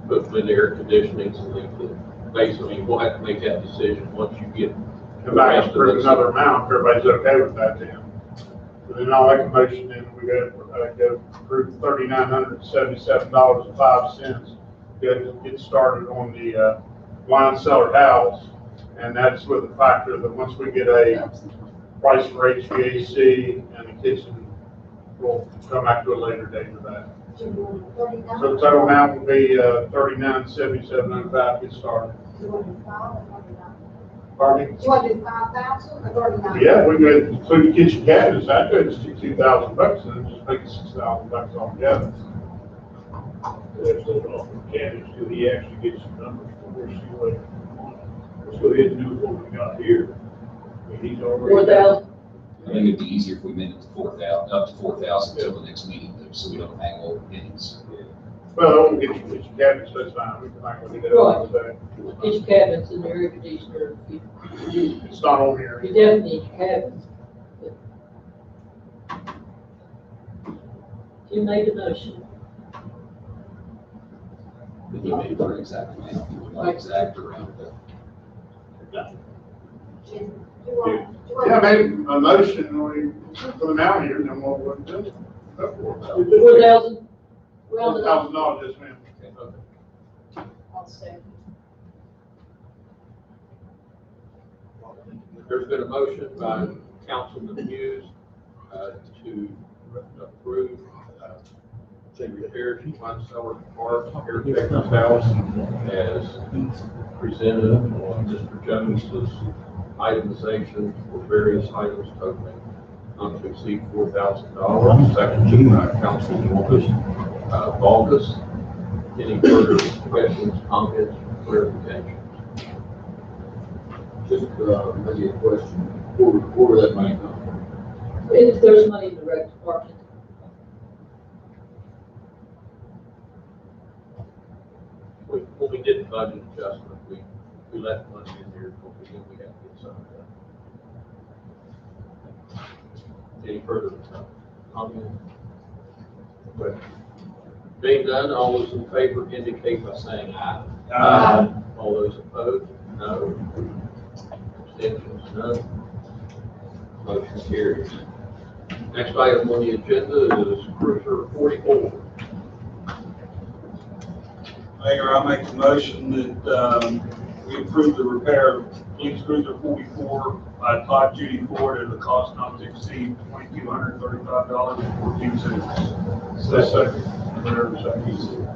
put with air conditioning and leave the basically, we'll have to make that decision once you get.
Come back and approve another amount, if everybody's okay with that then. So then I'll make a motion, then we go approve $3,977.05. Get started on the wine cellar house. And that's with the factor that once we get a price for HVAC and the kitchen, we'll come back to a later date for that. So the total amount will be $39,77.05. Get started. Pardon me?
You want to do 5,000 or 39?
Yeah, we could include the kitchen cabinets. That could just be $2,000 and then just make it $6,000 altogether.
Let's look off the cabinets till he actually gets some numbers for us. Let's go ahead and do what we got here. I mean, he's already.
4,000.
I think it'd be easier if we made it to 4,000, up to 4,000 until the next meeting, though, so we don't hang over pennies.
Well, I won't get you kitchen cabinets, that's fine. We can not gonna do that all day.
Kitchen cabinets and air conditioner.
It's not on here.
You definitely need your cabinets. You made a motion.
But he made it for exact amount, not exact around it.
Yeah, maybe a motion for the amount here, then we'll do it.
4,000? Round it
$4,000,
up.
yes, ma'am.
Okay.
I'll say.
There's been a motion by Councilman Hughes to approve repairs to Monticello Park, Caretaker's House, as presented on Mr. Jones's itemization for various items totaling not to exceed $4,000. Seconded by Councilwoman Vargas. Any further questions, comments, clarifications?
Just, maybe a question, where that money come from?
If there's money in the rec department,
When we did the budget adjustment, we left money in there, but we knew we had to get some of that. Any further comment? But being done, all those in favor indicate by saying aye.
Aye.
All those opposed, no. Abstentions, none. Motion carries. Next item on the agenda is Cruiser 44.
Mayor, I make the motion that, we approve the repair of Police Cruiser 44 by Todd Judy Ford at a cost not to exceed $2,235.14.
Second. Whatever second he said.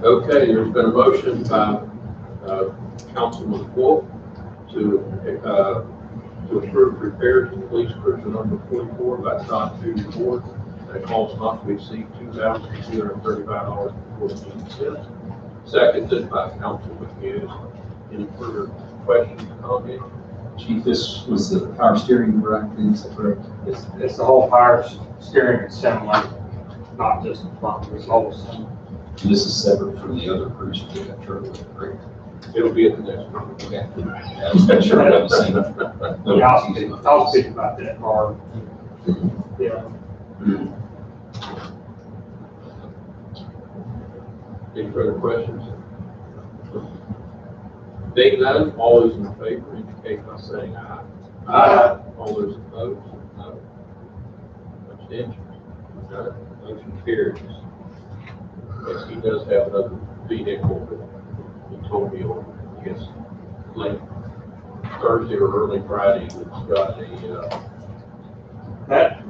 Okay, there's been a motion by Councilman Wolf to approve repairs to Police Cruiser number 44 by Todd Judy Ford at a cost not to exceed $2,235.14. Seconded by Councilman Hughes. Any further questions, comments?
Chief, this was the power steering rack, is that correct?
It's the whole power steering assembly, not just the front, it's the whole assembly.
And this is separate from the other cruiser we got trouble with, correct?
It'll be at the next one.
Okay. I was not sure I have the same.
Yeah, I'll speak about that more. Yeah.
Any further questions? Being none, all those in favor indicate by saying aye.
Aye.
All those opposed, no. Abstentions, none. Motion carries. Yes, he does have another vehicle, but he told me on, I guess, late Thursday or early Friday, that's got a,
That,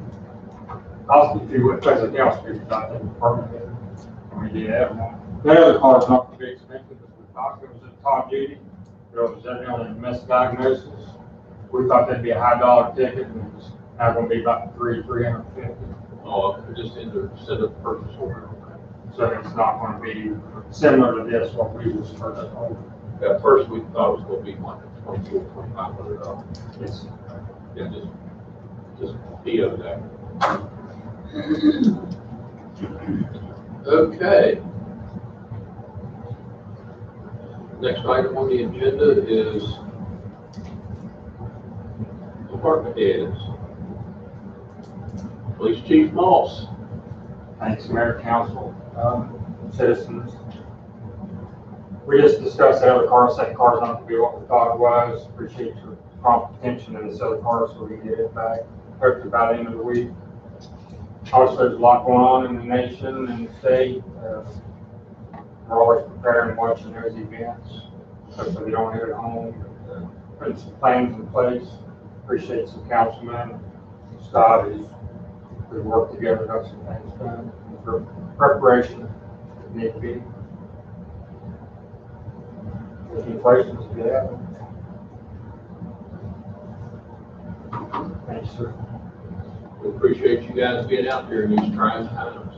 I'll speak to what President Gale speaks about that department. I mean, yeah, that other car is not gonna be expensive, as we talked, it was a Todd Judy. It was evidently a misdiagnosis. We thought that'd be a high dollar ticket, and it's now gonna be about $350.
just in the set of purchase order.
So it's not gonna be similar to this, what we was first told.
At first, we thought it was gonna be like $2,400-$2,500.
It's,
Yeah, just PO that. Okay. Next item on the agenda is department heads. Police Chief Moss.
Thanks, Mayor, Council, citizens. We just discussed that other car, second car's not gonna be what we thought it was. Appreciate your prompt attention to this other car so we can get it back, hopefully by the end of the week. Obviously, there's a lot going on in the nation and the state. We're always preparing and watching those events. Hopefully we don't hit it home. Putting some plans in place. Appreciate some councilmen, Scott, we work together, got some things done for preparation if need be. Any questions, yeah? Thanks, sir.
We appreciate you guys being out there in these trying times.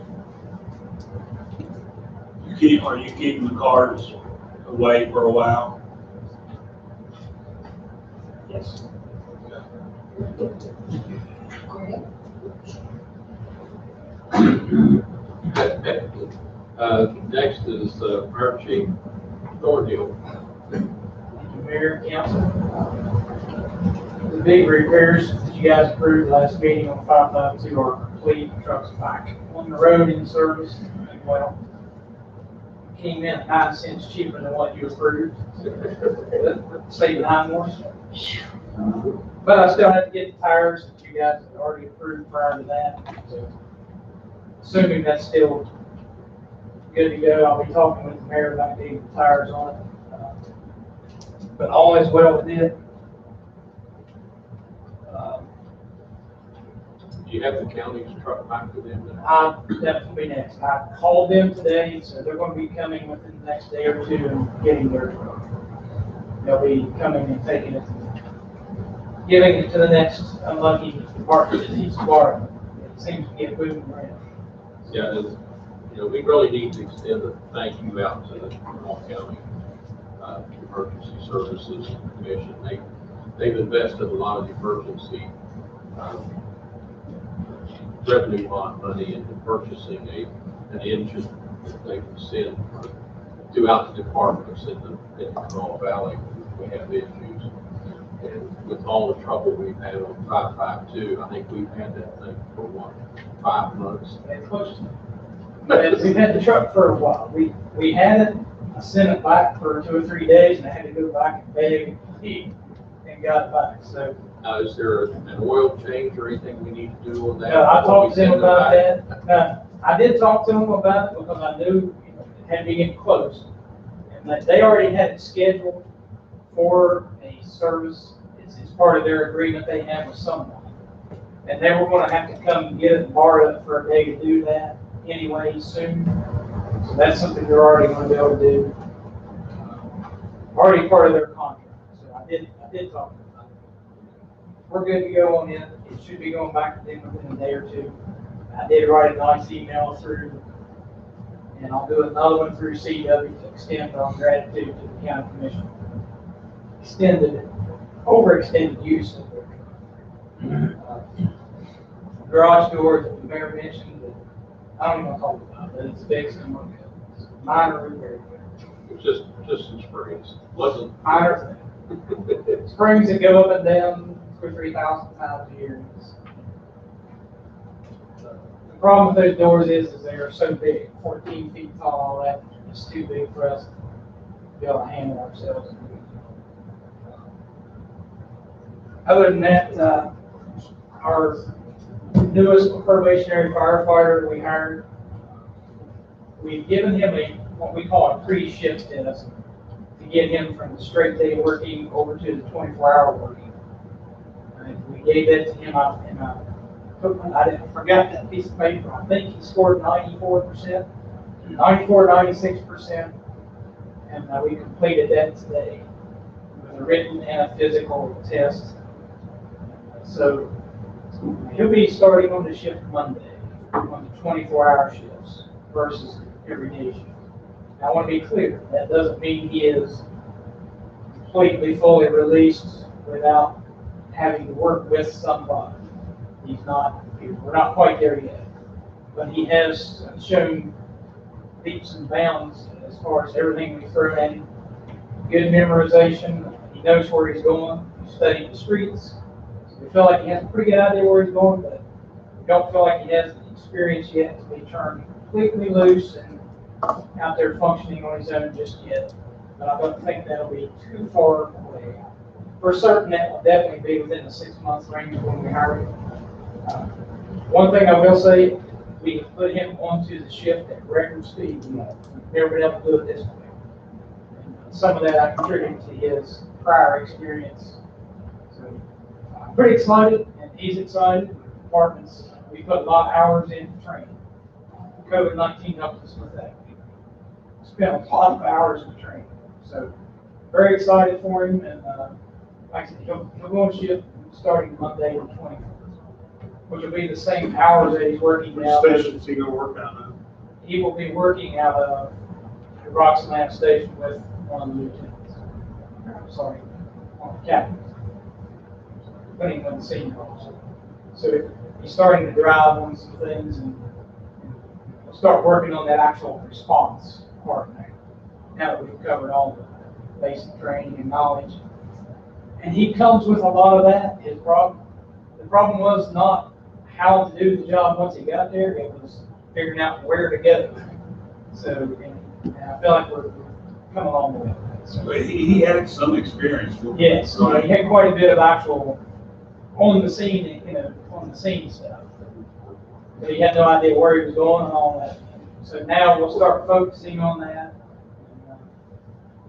Are you keeping the cars away for a while?
Yes.
Next is Fire Chief Thornhill.
Mayor, Council. The big repairs that you guys approved last meeting on 592 are complete. Trucks back on the road in service. And well, came in 9 cents cheaper than what you approved. Saving 9 more. But I still have to get the tires that you guys had already approved prior to that. So assuming that's still good to go, I'll be talking with the mayor about getting the tires on it. But all is well with it.
Do you have the county's truck back to them now?
That will be next. I called them today, so they're going to be coming within the next day or two and getting their truck. They'll be coming and taking it, giving it to the next unlucky department that needs to borrow it. It seems to get moving around.
Yeah, we really need to extend a thank you out to the Monroe County Emergency Services Commission. They've invested a lot of emergency revenue bond money into purchasing an engine that they can send throughout the departments in the Monroe Valley. We have issues. And with all the trouble we've had on 552, I think we've had that thing for 5 months.
We've had the truck for a while. We had it, I sent it back for 2 or 3 days, and I had to go back and beg and got it back. So
Is there an oil change or anything we need to do on that?
I talked to them about that. I did talk to them about it because I knew it had to be getting close. And that they already had it scheduled for a service. It's part of their agreement they have with someone. And they were going to have to come and get it and borrow it for a day to do that anyway soon. So that's something they're already going to be able to do. Already part of their contract. So I did talk to them about it. We're good to go on it. It should be going back to them within a day or two. I did write a nice email through, and I'll do another one through CW to extend our gratitude to the county commission. Overextended use of their garage doors that the mayor mentioned. That I don't even want to talk about it, but it's fixed and working. It's minor repair.
It's just some springs. Wasn't
Minor thing. Springs that go up and down 2,000 or 3,000 times a year. The problem with those doors is they are so big, 14 feet tall, all that. It's too big for us to be able to handle ourselves. Other than that, our newest probationary firefighter we hired, we've given him what we call a pre-shift test to get him from the straight day working over to the 24-hour working. And we gave that to him I forgot that piece of paper. I think he scored 94%, 96%, and we completed that today with a written and a physical test. So he'll be starting on the shift Monday on the 24-hour shifts versus every day shift. Now, I want to be clear, that doesn't mean he is completely, fully released without having to work with somebody. We're not quite there yet, but he has shown leaps and bounds as far as everything we throw at him. Good memorization, he knows where he's going, he studied the streets. So we feel like he has a pretty good idea where he's going, but we don't feel like he has the experience yet to be turned completely loose and out there functioning on his own just yet. But I don't think that'll be too far away. For certain, that will definitely be within the 6 month range when we hire him. One thing I will say, we put him onto the shift at record speed. We've never been able to do it this way. Some of that I contribute to his prior experience. So I'm pretty excited, and he's excited. Departments, we put a lot of hours in training. COVID-19 helped us with that. We spent a lot of hours in training. So very excited for him, and like I said, he'll go on shift starting Monday the 20th. Which will be the same hours that he's working now.
Which station is he gonna work out of?
He will be working out of the Roxanne station with one of the lieutenants. Sorry, one of the captains. Depending on the senior officer. So he's starting to drive on some things and we'll start working on that actual response part now that we've covered all the basic training and knowledge. And he comes with a lot of that. The problem was not how to do the job once he got there, it was figuring out where to go. So, and I feel like we're coming along the way.
But he had some experience.
Yes, so he had quite a bit of actual on the scene, on the scene stuff. But he had no idea where he was going and all that. So now we'll start focusing on that.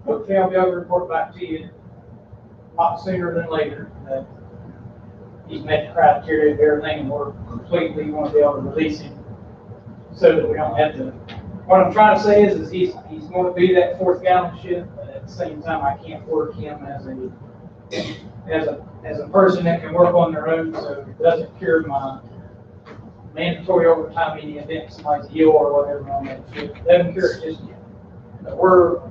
Hopefully I'll be able to report back to you a lot sooner than later. That he's met the criteria of everything and we're completely going to be able to release him so that we don't have to. What I'm trying to say is he's going to be that fourth gallon ship, but at the same time, I can't work him as a person that can work on their own, so it doesn't cure my mandatory overtime in the event somebody's ill or whatever on that ship. It doesn't cure it just yet. But we're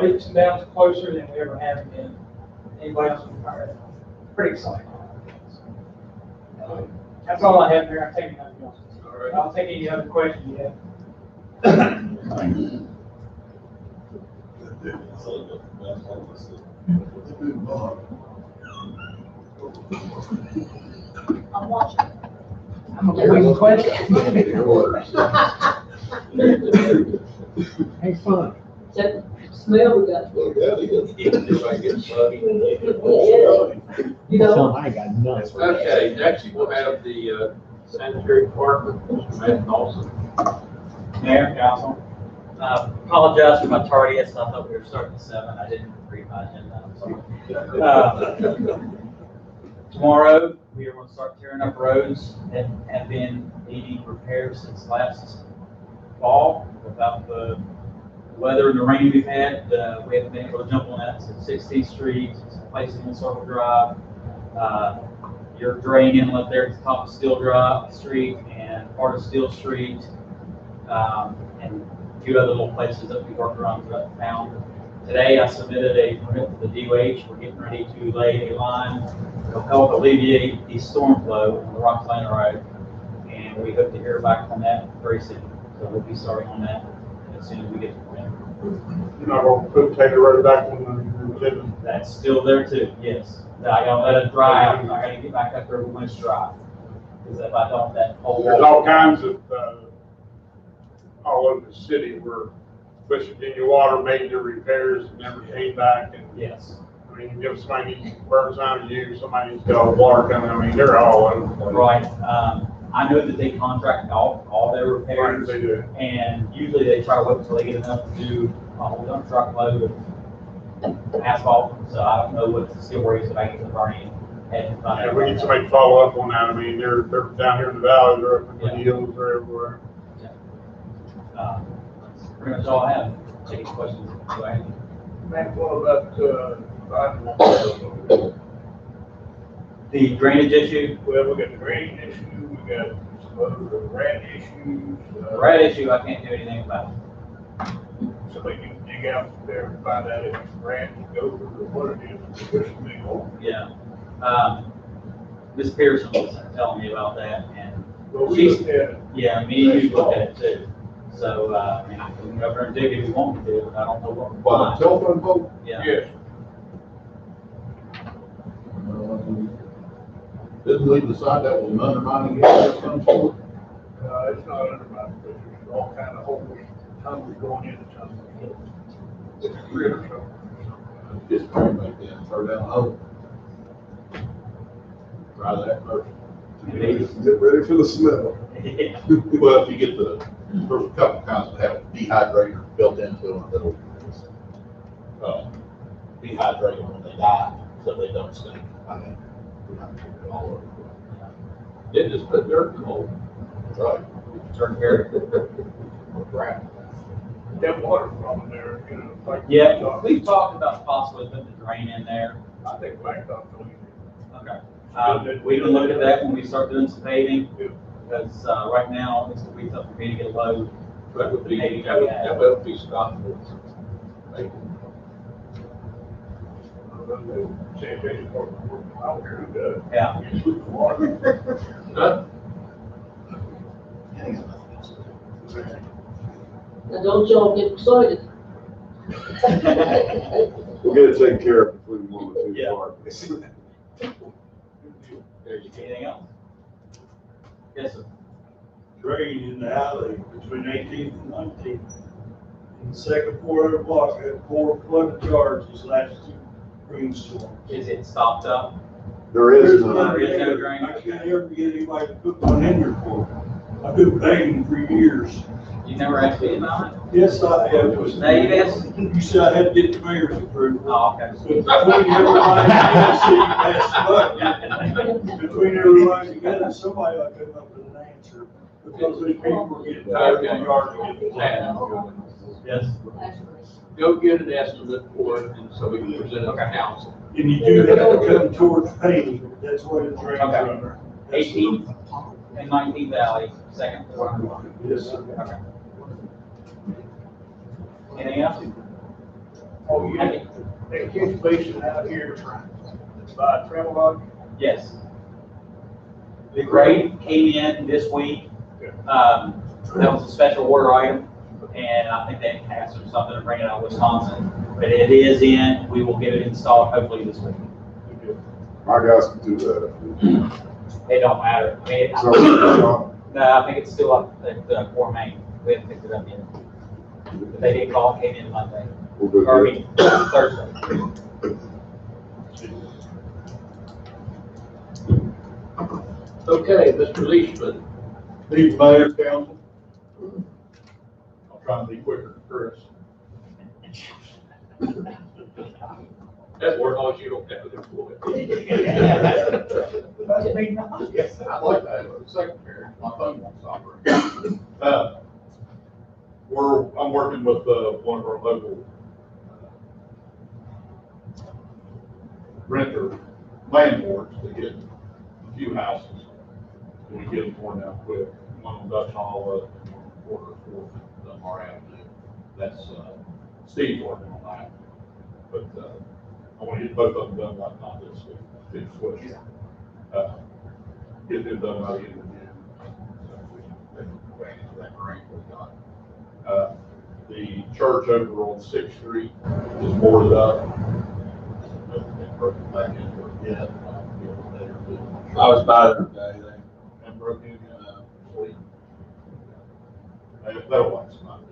leaps and bounds closer than we ever have been. Anybody else on fire? Pretty excited. That's all I have there. I'll take nothing else.
All right.
I'll take any other questions you have.
I'm watching.
I'm a quick question.
Hey, fun.
That smell we got.
Well, that is. If I get sunny.
You know,
I got nuts.
Okay, next we'll have the sanitary department, Mr. Matt Dawson.
Mayor, council, apologize for my tardiness. I thought we were starting at 7. I didn't read my agenda. I'm sorry. Tomorrow, we are going to start tearing up roads that have been needing repair since last fall. Without the weather and the rain we've had, we haven't been able to jump on that. So 16th Street, placing in Circle Drive, your drain inlet there at the top of Steel Drive Street and part of Steel Street, and a few other little places that we worked around throughout the town. Today, I submitted a permit to the DOH. We're getting ready to lay a line to help alleviate the storm flow on the Rock Lane Road, and we hope to hear back on that very soon. So we'll be starting on that as soon as we get the permit.
You're not gonna put Taylor Road back on the agenda?
That's still there too, yes. I gotta let it dry out. I gotta get back up there when it's dry. Because if I don't, that whole.
There's all kinds of, all over the city where West Virginia Water made their repairs and never came back. And
Yes.
I mean, if somebody needs to burn sign to you, somebody needs to get water coming, I mean, they're all over the place.
Right. I know that they contract all their repairs.
They do.
And usually they try to wait until they get enough to do a whole dump truck load of asphalt. So I don't know what the skill rates that I get to burning.
Yeah, we need somebody to follow up on that. I mean, they're down here in the valley, they're up in the
Yeah.
hills, they're everywhere.
That's pretty much all I have. Take any questions. Go ahead.
Matt, what about, sidewalks?
The drainage issue,
Well, we got the drain issue, we got some other rat issues.
the rat issue, I can't do anything about.
Somebody can dig out there and find out if it's rat and go or what it is. There's some big hole.
Yeah. Ms. Pearson was telling me about that, and
Well, we
she's,
looked at it.
yeah, me and you looked at it too. So, I mean, we can go over and dig if you want me to, but I don't know what we're
Well,
buying.
telephone pole?
Yeah.
Yes.
Didn't we decide that was undermining it or some sort?
It's not under my, but there's all kind of holes, tunnels going into tunnels. It's a grid or something.
Just turn back then, throw down the hole. Try that first.
Get ready for the smell.
Yeah.
Well, if you get there's a couple kinds that have dehydrator built into them that'll, dehydrate them when they die, so they don't stink. All over.
Didn't just put dirt in the hole.
Right.
Turn here.
Right.
That water from there, you know, like.
Yeah, we've talked about possibly putting the drain in there.
I think Blacktop doing
Okay. We can look at that when we start doing some paving, because, right now, it's gonna be tough for me to get a load.
That would be,
Maybe
that would,
yeah.
that would be Scott.
it. Sanitation department working out here, who does?
Yeah.
You sweep the water.
Huh?
now don't y'all get excited.
We'll get it taken care of between 1 and 2
Yeah.
parts.
Anything else? Yes, sir.
Drain in the alley between 18th and 19th
In the second 400 block, had 4 flood charges last 2 rainstorms.
Is it stopped up?
There is
There's
none.
none
There is no
there.
drain?
I can't ever get anybody to put one in there for me. I've been begging for years.
You never asked me about it?
Yes, I have.
Davis?
You said I had to get the mayor's approval.
Oh, okay.
But between everybody, yes, you passed the buck. Between everybody together, somebody ought to come up with an answer. Because these people are getting tired of the yard.
Yes.
Go get an estimate for it, and so we can present it to council.
And you do have to come towards paving, that's what it's drains
Okay.
under.
18th and 19th Valley, second floor.
Yes, sir.
Okay. Anything else?
Oh, yeah, that catch basin out here by Travelog.
Yes. The grade came in this week. That was a special order item, and I think they passed or something to bring it out of Wisconsin. But it is in, we will get it installed hopefully this week.
My guys can do that.
It don't matter. I mean,
So,
no, I think it's still up at Core Main. We haven't picked it up yet. But they did call, it came in Monday,
we'll do
or I
that.
mean, Thursday.
Okay, Mr. Leishman.
Leave mayor, council. I'll try and be quicker than Chris.
That's where all you don't have to do.
Yes, I like that, secretary, my phone won't stop ringing.
I'm working with, one of our local renter landlords to get a few houses. We get them torn down quick. One on Dutch Hall, quarter fourth Dunbar Avenue. That's, Steve's working on that. But, I want to get both of them done like not this week, finish what you, get them done by the end of June. That grant we got. The church over on Sixth Street is boarded up. And broken back into it yet.
I was by there today.
And broke in, that'll last night.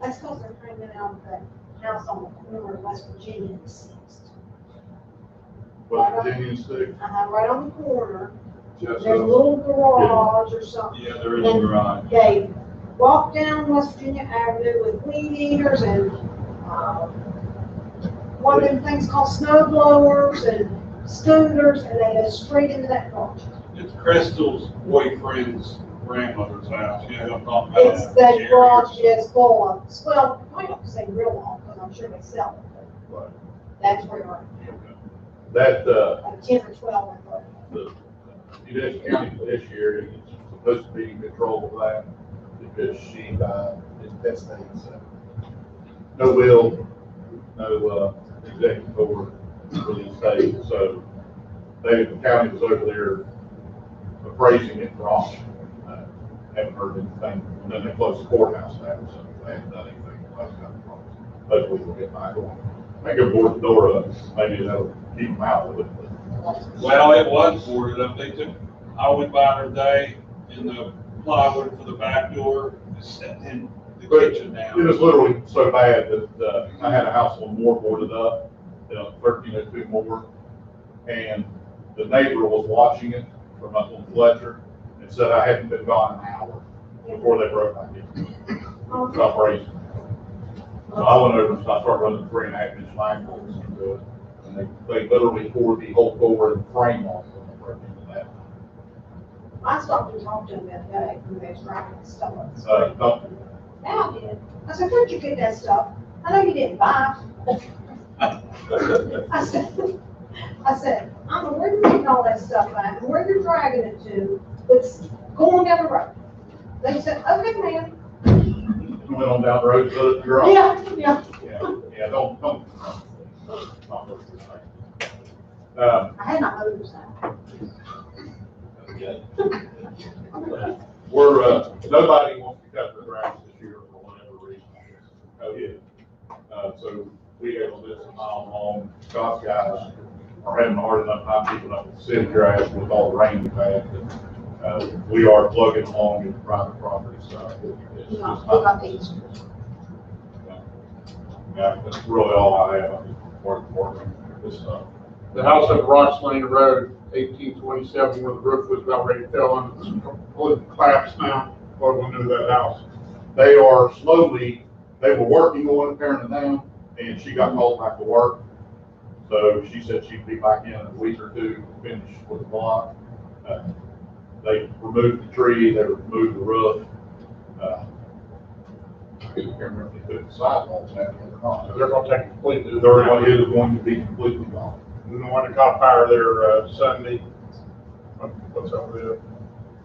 That's because they're bringing out the house on the corner of West Virginia and Sixth.
West Virginia State.
Right on the corner.
Just,
There's a little garage or something.
Yeah, there is a garage.
They walk down West Virginia Avenue with weed eaters and, one of them things called snow blowers and scooters, and they go straight into that garage.
It's Crystal's boyfriend's grandmother's house, you know what I'm talking about?
It's, that garage is full of, well, I don't say real long, because I'm sure they sell it, but that's where you're
that,
at, like 10 or 12.
the Udine County this year is supposed to be in control of that because she died intestate, so. No will, no, executive order for these days, so the county was over there appraising it for auction. Haven't heard anything, and then they closed the courthouse down, so they haven't done anything. Hopefully we'll get back on. I go board the door up, maybe that'll keep them out of it.
Well, it was boarded up, I went by there today, in the plywood for the back door, set in the kitchen
It
down.
was literally so bad that, I had a house on Moore boarded up, 1302 Moore, and the neighbor was watching it from up on Fletcher, and said I hadn't been gone an hour before they broke my gate. Stop raising. So I went over and I started running 3.5-inch line bolts into it, and they literally tore the whole door and frame off when they broke into that.
I stopped and talked to them the other day, when they was driving the stuff on the street.
Company.
Yeah, I did. I said, where'd you get that stuff? I know you didn't buy it. I said, I don't know where you're getting all that stuff at, and where you're dragging it to, it's going down the road. They said, okay, ma'am.
Went on down the road to the garage.
Yeah.
Yeah, don't.
I had my motors out.
We're, nobody wants to cut the grass this year for whatever reason. So we have a list of mile long, Scott's guys are having a hard enough time keeping up with city grass with all the rain we've had. We are plugging along in the private property side. It's just
No,
not-
we got these.
Yeah, that's really all I have. I'm working this stuff.
The house at Ross Lane Road, 1827, where the roof was about ready to fall on, it's completely collapsed now. What will do to that house?
They are slowly, they were working on it, tearing it down, and she got called back to work. So she said she'd be back in a week or two to finish with the block. They removed the tree, they removed the roof. I can't remember if they took the sidewalls out or not.
So they're gonna take it completely.
It is going to be completely gone.
And the one that caught fire there, Sunday, what's over there?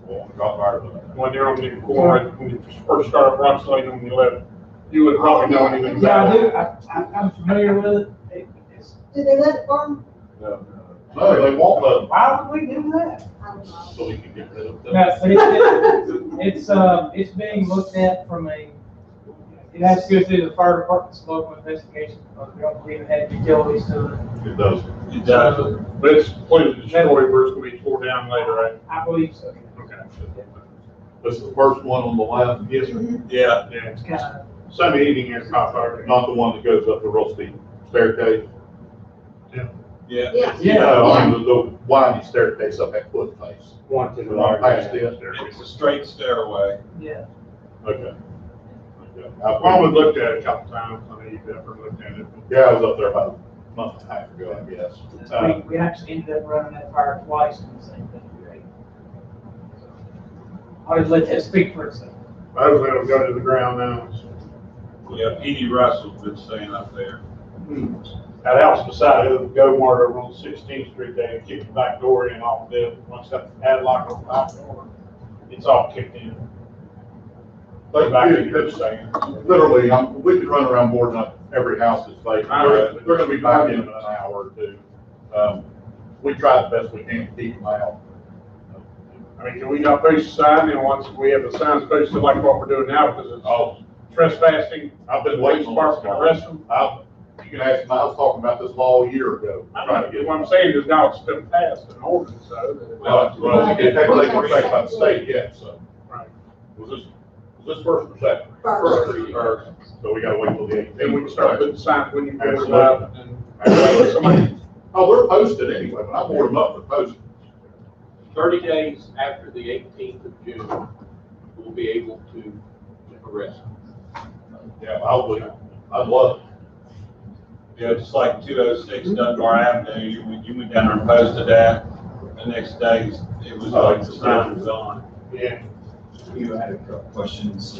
Well, got fire, but
When you're on the corner, when you first started Ross Lane, when you left, you would probably know anything
Yeah, I
about
do,
it.
I'm familiar with it. It's-
Did they let it burn?
no, they won't let them,
Why would we do that?
I don't know.
so we can get rid of them.
No, it's being looked at from it has to go through the fire department's local investigation, because we don't believe it had utilities to it.
It does.
It does.
But it's completely destroyed, where it's gonna be tore down later, right?
I believe so.
Okay.
This is the first one on the left.
Yes, sir.
Yeah.
Yeah,
It's kind of,
Sunday evening here, caught fire.
Not the one that goes up the real steep staircase.
Yeah.
Yeah.
I mean, the windy staircase up that foot face.
One to
The one past it.
It's a straight stairway.
yeah.
Okay. Okay.
Well, we looked at it a couple times, I know you've never looked at it.
Yeah, I was up there about a month and a half ago, I guess.
We actually ended up running that fire twice in the same thing. I'll just let that speak for itself.
Hopefully it'll go to the ground now.
Yeah, P.D. Russell's been staying up there.
That house beside it, the Go-Mart over on 16th Street, they kicked the back door in off the, once that padlock on the back door, it's all kicked in.
But
Back in your saying.
literally, we could run around boarding up every house that's vacant. They're gonna be back in an hour or two. We try the best we can to keep them out.
I mean, can we not post a sign, and once we have the signs posted like what we're doing now, because it's
Oh,
trespassing,
I've been waiting on
Police
this.
department arrest them.
You can ask them, I was talking about this law a year ago. Trying to get
What I'm saying is now it's been passed and ordinance, so.
Well, it takes effect by the state yet, so.
Right.
Was this first or second?
First.
First. So we gotta wait till the 18th.
Then we can start putting signs when you go
Absolutely.
live and somebody.
Oh, they're posted anyway, when I board them up, they're posted.
30 days after the 18th of June, we'll be able to arrest them.
Yeah, I'd love it.
Yeah, just like 206 Dunbar Avenue, you went down there and posted that. The next day, it was like the sign was on.
Yeah.
You had a couple questions,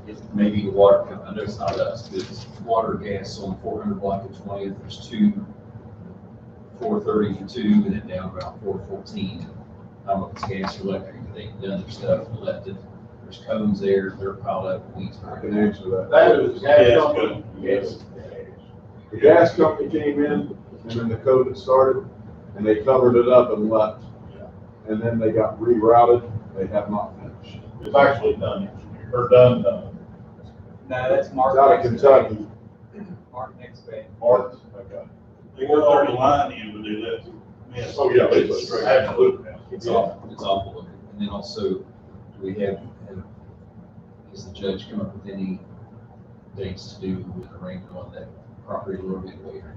if maybe the water, I know it's not us, but it's water, gas on 400 block of 20th, there's two, 432, and then down around 414. I don't know if it's gas or electric, but they've done their stuff, left it, there's cones there, they're piled up, weeds.
I can answer that.
That is the gas
Yeah, it's
company.
Yes.
The gas company came in, and then the code had started, and they covered it up and left. And then they got rerouted, they have not finished.
It's actually done, or done.
No, that's
It's
Mark.
out of Kentucky.
Mark next bay.
Martin, okay.
They got 30 line in, but they left it. Yes.
Oh, yeah, it's absolutely.
It's awful looking. And then also, do we have, has the judge come up with any dates to do with an arraignment on that property a little bit later?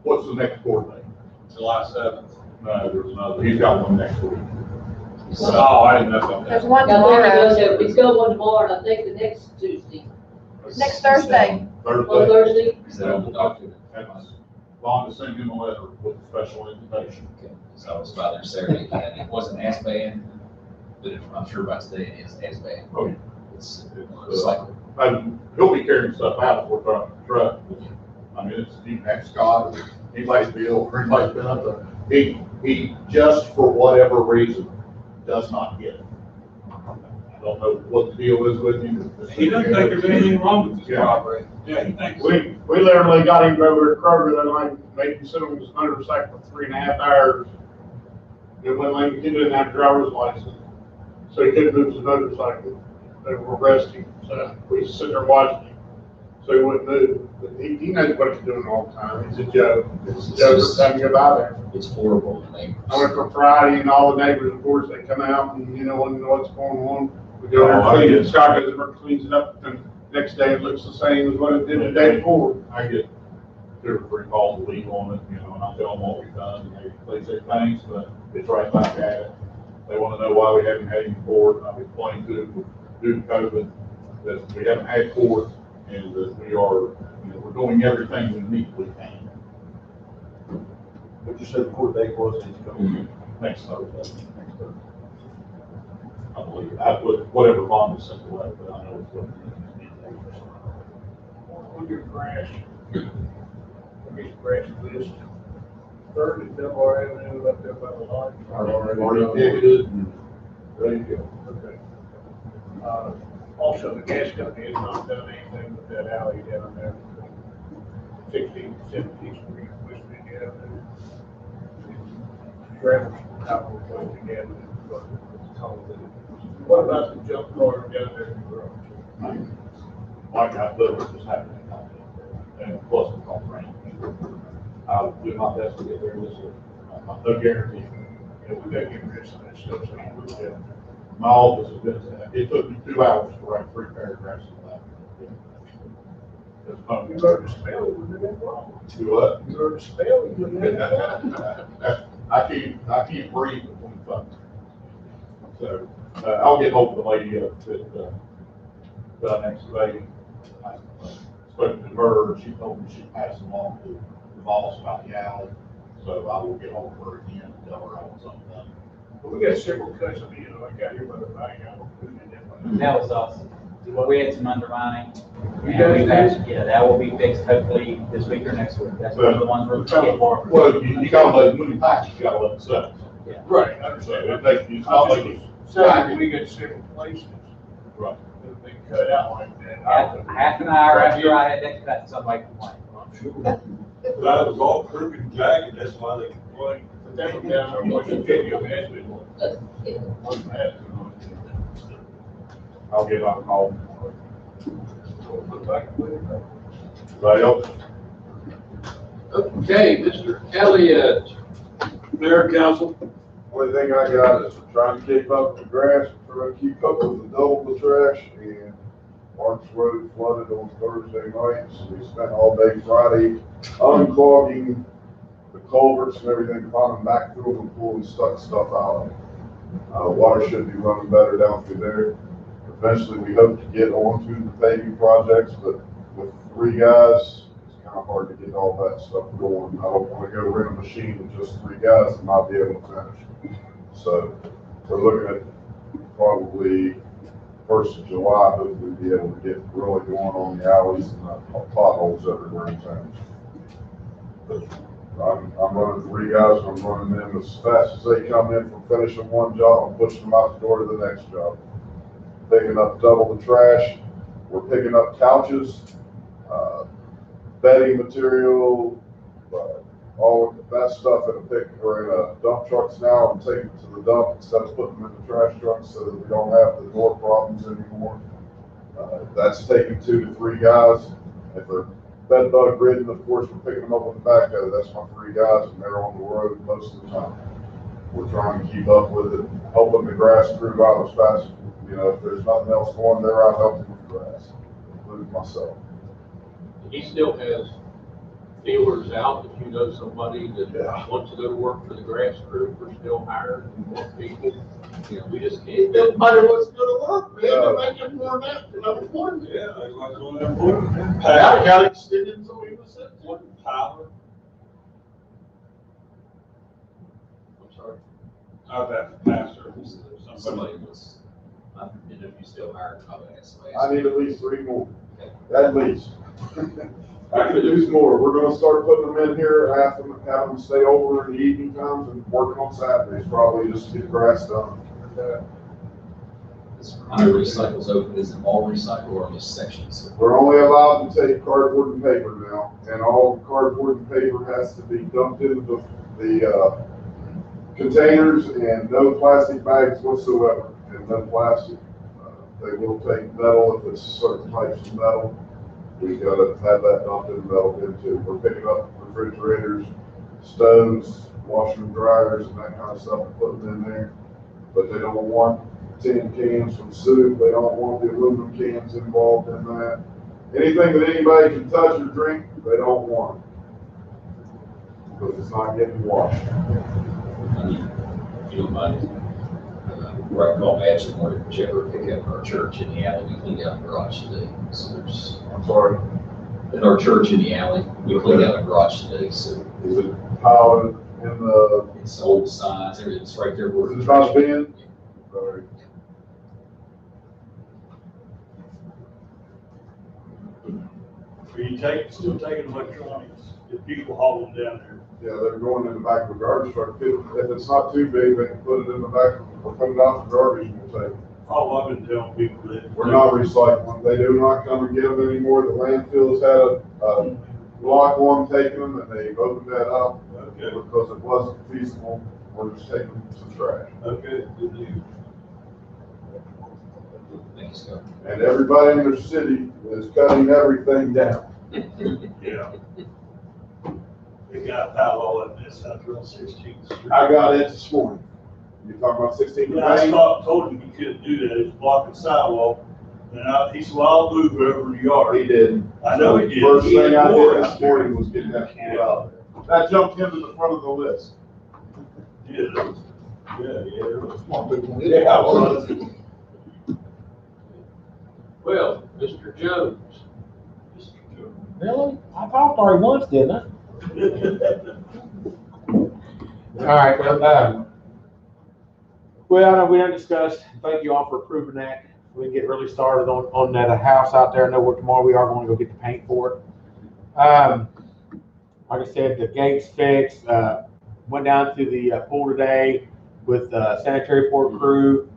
What's the next court date?
July 7th.
No, there's another, he's got one next week.
Oh, I didn't know about
There's
that.
one
Yeah, I think he
tomorrow,
goes, he's got one tomorrow, and I think the next Tuesday,
next Thursday.
on
Thursday.
Thursday.
Is that on the document?
That's long to send him a letter with a special invitation.
Okay, so I was about there Saturday, and it wasn't as bad, but I'm sure by today it is as bad.
Oh, yeah.
It's like,
And he'll be carrying stuff out if we're driving the truck. I mean, it's, you can have Scott, or anybody's bill, or anybody's been up there. He just for whatever reason does not get it. I don't know what the deal is with him.
He doesn't think there's anything wrong with this
Yeah.
property. Yeah, he thinks.
We literally got him over at Kroger that night, made him sit on his motorcycle for 3.5 hours. And when he didn't have a driver's license, so he couldn't move his motorcycle. They were arresting him, so we just sit there watching him.
so he wouldn't move. But he knows what he's doing all the time. He's a joke. It's a joke every time you go by there.
It's horrible, neighbors.
I went for Friday and all the neighbors, of course, they come out and, you know, want to know what's going on. We go there and clean it. Scott goes over and cleans it up, and next day it looks the same as what it did the day before.
I get 2 or 3 calls a week on it, you know, and I tell them what we've done, and they say thanks, but it's right back at it. They want to know why we haven't had any court. I've explained to them due to COVID that we haven't had court and that we are, you know, we're doing everything we legally can.
But you said the court date was, it's coming.
Next Thursday. I believe, I put whatever bond is sent away, but I know it's what.
Look at grass. Look at grass list. Third is Dunbar Avenue up there by the lodge.
Already ticketed and ready to go.
Okay. Also, the gas company has not done anything with that alley down there. 16th, 17th Street, West Virginia Avenue. Gravel, capital going together. What about the jump car down there in the garage?
Like I literally just happened to come in, and plus the call rain. I'll do my best to get there this year. No guarantee.
Yeah, we gotta get rid of some of that stuff, so you would have.
My office has been, it took me 2 hours to write 3 paragraphs of that.
You learn to spell, you wouldn't have wrong.
Do what?
You learn to spell, you wouldn't have wrong.
I can't breathe between thumbs. So, I'll get hold of the lady that done excavating. I spoke to her, she told me she'd pass along to the boss about the alley. So I will get hold of her again and tell her I want something done.
But we got several cuts of, you know, I got here by the bank, I don't put it in there.
That was awesome. We had some undermining.
You
And
guys
we've
did?
actually, yeah, that will be fixed hopefully this week or next week. That's one of the ones we're getting more.
Well, you gotta let, when you patch, you gotta let it set.
Yeah.
Right, I
So
understand.
it makes, it's not like it's.
So we got several places
Right.
that have been cut out like that.
Half an hour after I had that cut, somebody complained.
I'm sure.
That was all crooked and jagged, that's why they complained.
But that was down there, what you did, you had to. Wasn't that?
I'll get on call.
Look back with it.
Right, else?
Okay, Mr. Elliott.
Mayor, council, only thing I got is trying to keep up with the grass, trying to keep up with the double trash, and Marks Road flooded on Thursday night, so we spent all day Friday unclogging the culverts and everything, climbing back through them and pulling stuck stuff out. Water should be running better down through there. Eventually, we hope to get onto the paving projects, but with 3 guys, it's kind of hard to get all that stuff going. I don't want to go rent a machine with just 3 guys and not be able to finish. So we're looking at probably 1st of July, hopefully be able to get really going on the alleys and the potholes everywhere in town. But I'm running 3 guys, and I'm running them as fast as they come in from finishing one job and pushing them out the door to the next job. Picking up double the trash, we're picking up couches, bedding material, all of that stuff in a dump trucks now and taking it to the dump instead of putting them in the trash trucks so that we don't have the door problems anymore. That's taking 2 to 3 guys. If they're bed bug ridden, of course, we're picking them up on the back of it. That's my 3 guys, and they're on the road most of the time. We're trying to keep up with it, helping the grass crew out as fast as, you know, if there's nothing else going, they're out helping with the grass, including myself.
He still has feelers out, if you know somebody that wants to go to work for the grass crew, we're still hiring more people. You know, we just can't.
Nobody wants to go to work, man, they're making more than that, unemployment.
Yeah, they like going there for it.
I got extended until we was at 20.
Tyler,
I'm sorry.
I've had to pass her.
Somebody was, I didn't know if you still hired, probably asked somebody.
I need at least 3 more, at least. I could use more. We're gonna start putting them in here, have them stay over in the evening times and working on Saturdays, probably just to get the grass done.
This recycles open, is it all recycle or just sections?
We're only allowed to take cardboard and paper now, and all cardboard and paper has to be dumped into the containers and no plastic bags whatsoever, and no plastic. They will take metal if it's certain types of metal. We gotta have that dumped in metal into. We're picking up refrigerators, stoves, washing dryers and that kind of stuff and putting in there. But they don't want tin cans from soup. They don't want the aluminum cans involved in that. Anything that anybody can touch or drink, they don't want. Because it's not getting washed.
You don't mind, right, call Madison, or whichever pick up our church in the alley, we cleaned out the garage today. So there's.
I'm sorry.
At our church in the alley, we cleaned out the garage today, so.
Is it piled in the?
It's old signs, everything's right there. Where
Is it not bin? Sorry.
Are you still taking electronics, if people haul them down there?
Yeah, they're going in the back of the garbage truck. If it's not too big, they can put it in the back or put it out the garbage and we'll take it.
Oh, I've been telling people that.
We're not recycling. They do not come and get them anymore. The landfill's had a block on taking them and they've opened that up.
Okay.
Because it wasn't feasible. We're just taking some trash.
Okay, good deal.
Thanks, Scott.
And everybody in the city is cutting everything down.
Yeah. They got a pile all that mess out there on 16th Street.
I got it this morning. You talking about 16th
Yeah, I
Main?
told him he couldn't do that, it's blocking sidewalk. And he said, well, I'll move it over the yard.
He didn't.
I know he did.
First
He had
thing I
more
did
out
this
there.
morning was get that pulled out. That jumped into the front of the list.
Yeah, yeah.
Yeah, well,
Well, Mr. Jones.
Really? I talked already once, didn't I? All right, well, I know we done discussed, thank you all for approving that. We can get really started on that house out there. I know where tomorrow we are going to go get the paint for it. Like I said, the gates fixed, went down to the pool today with the sanitary port crew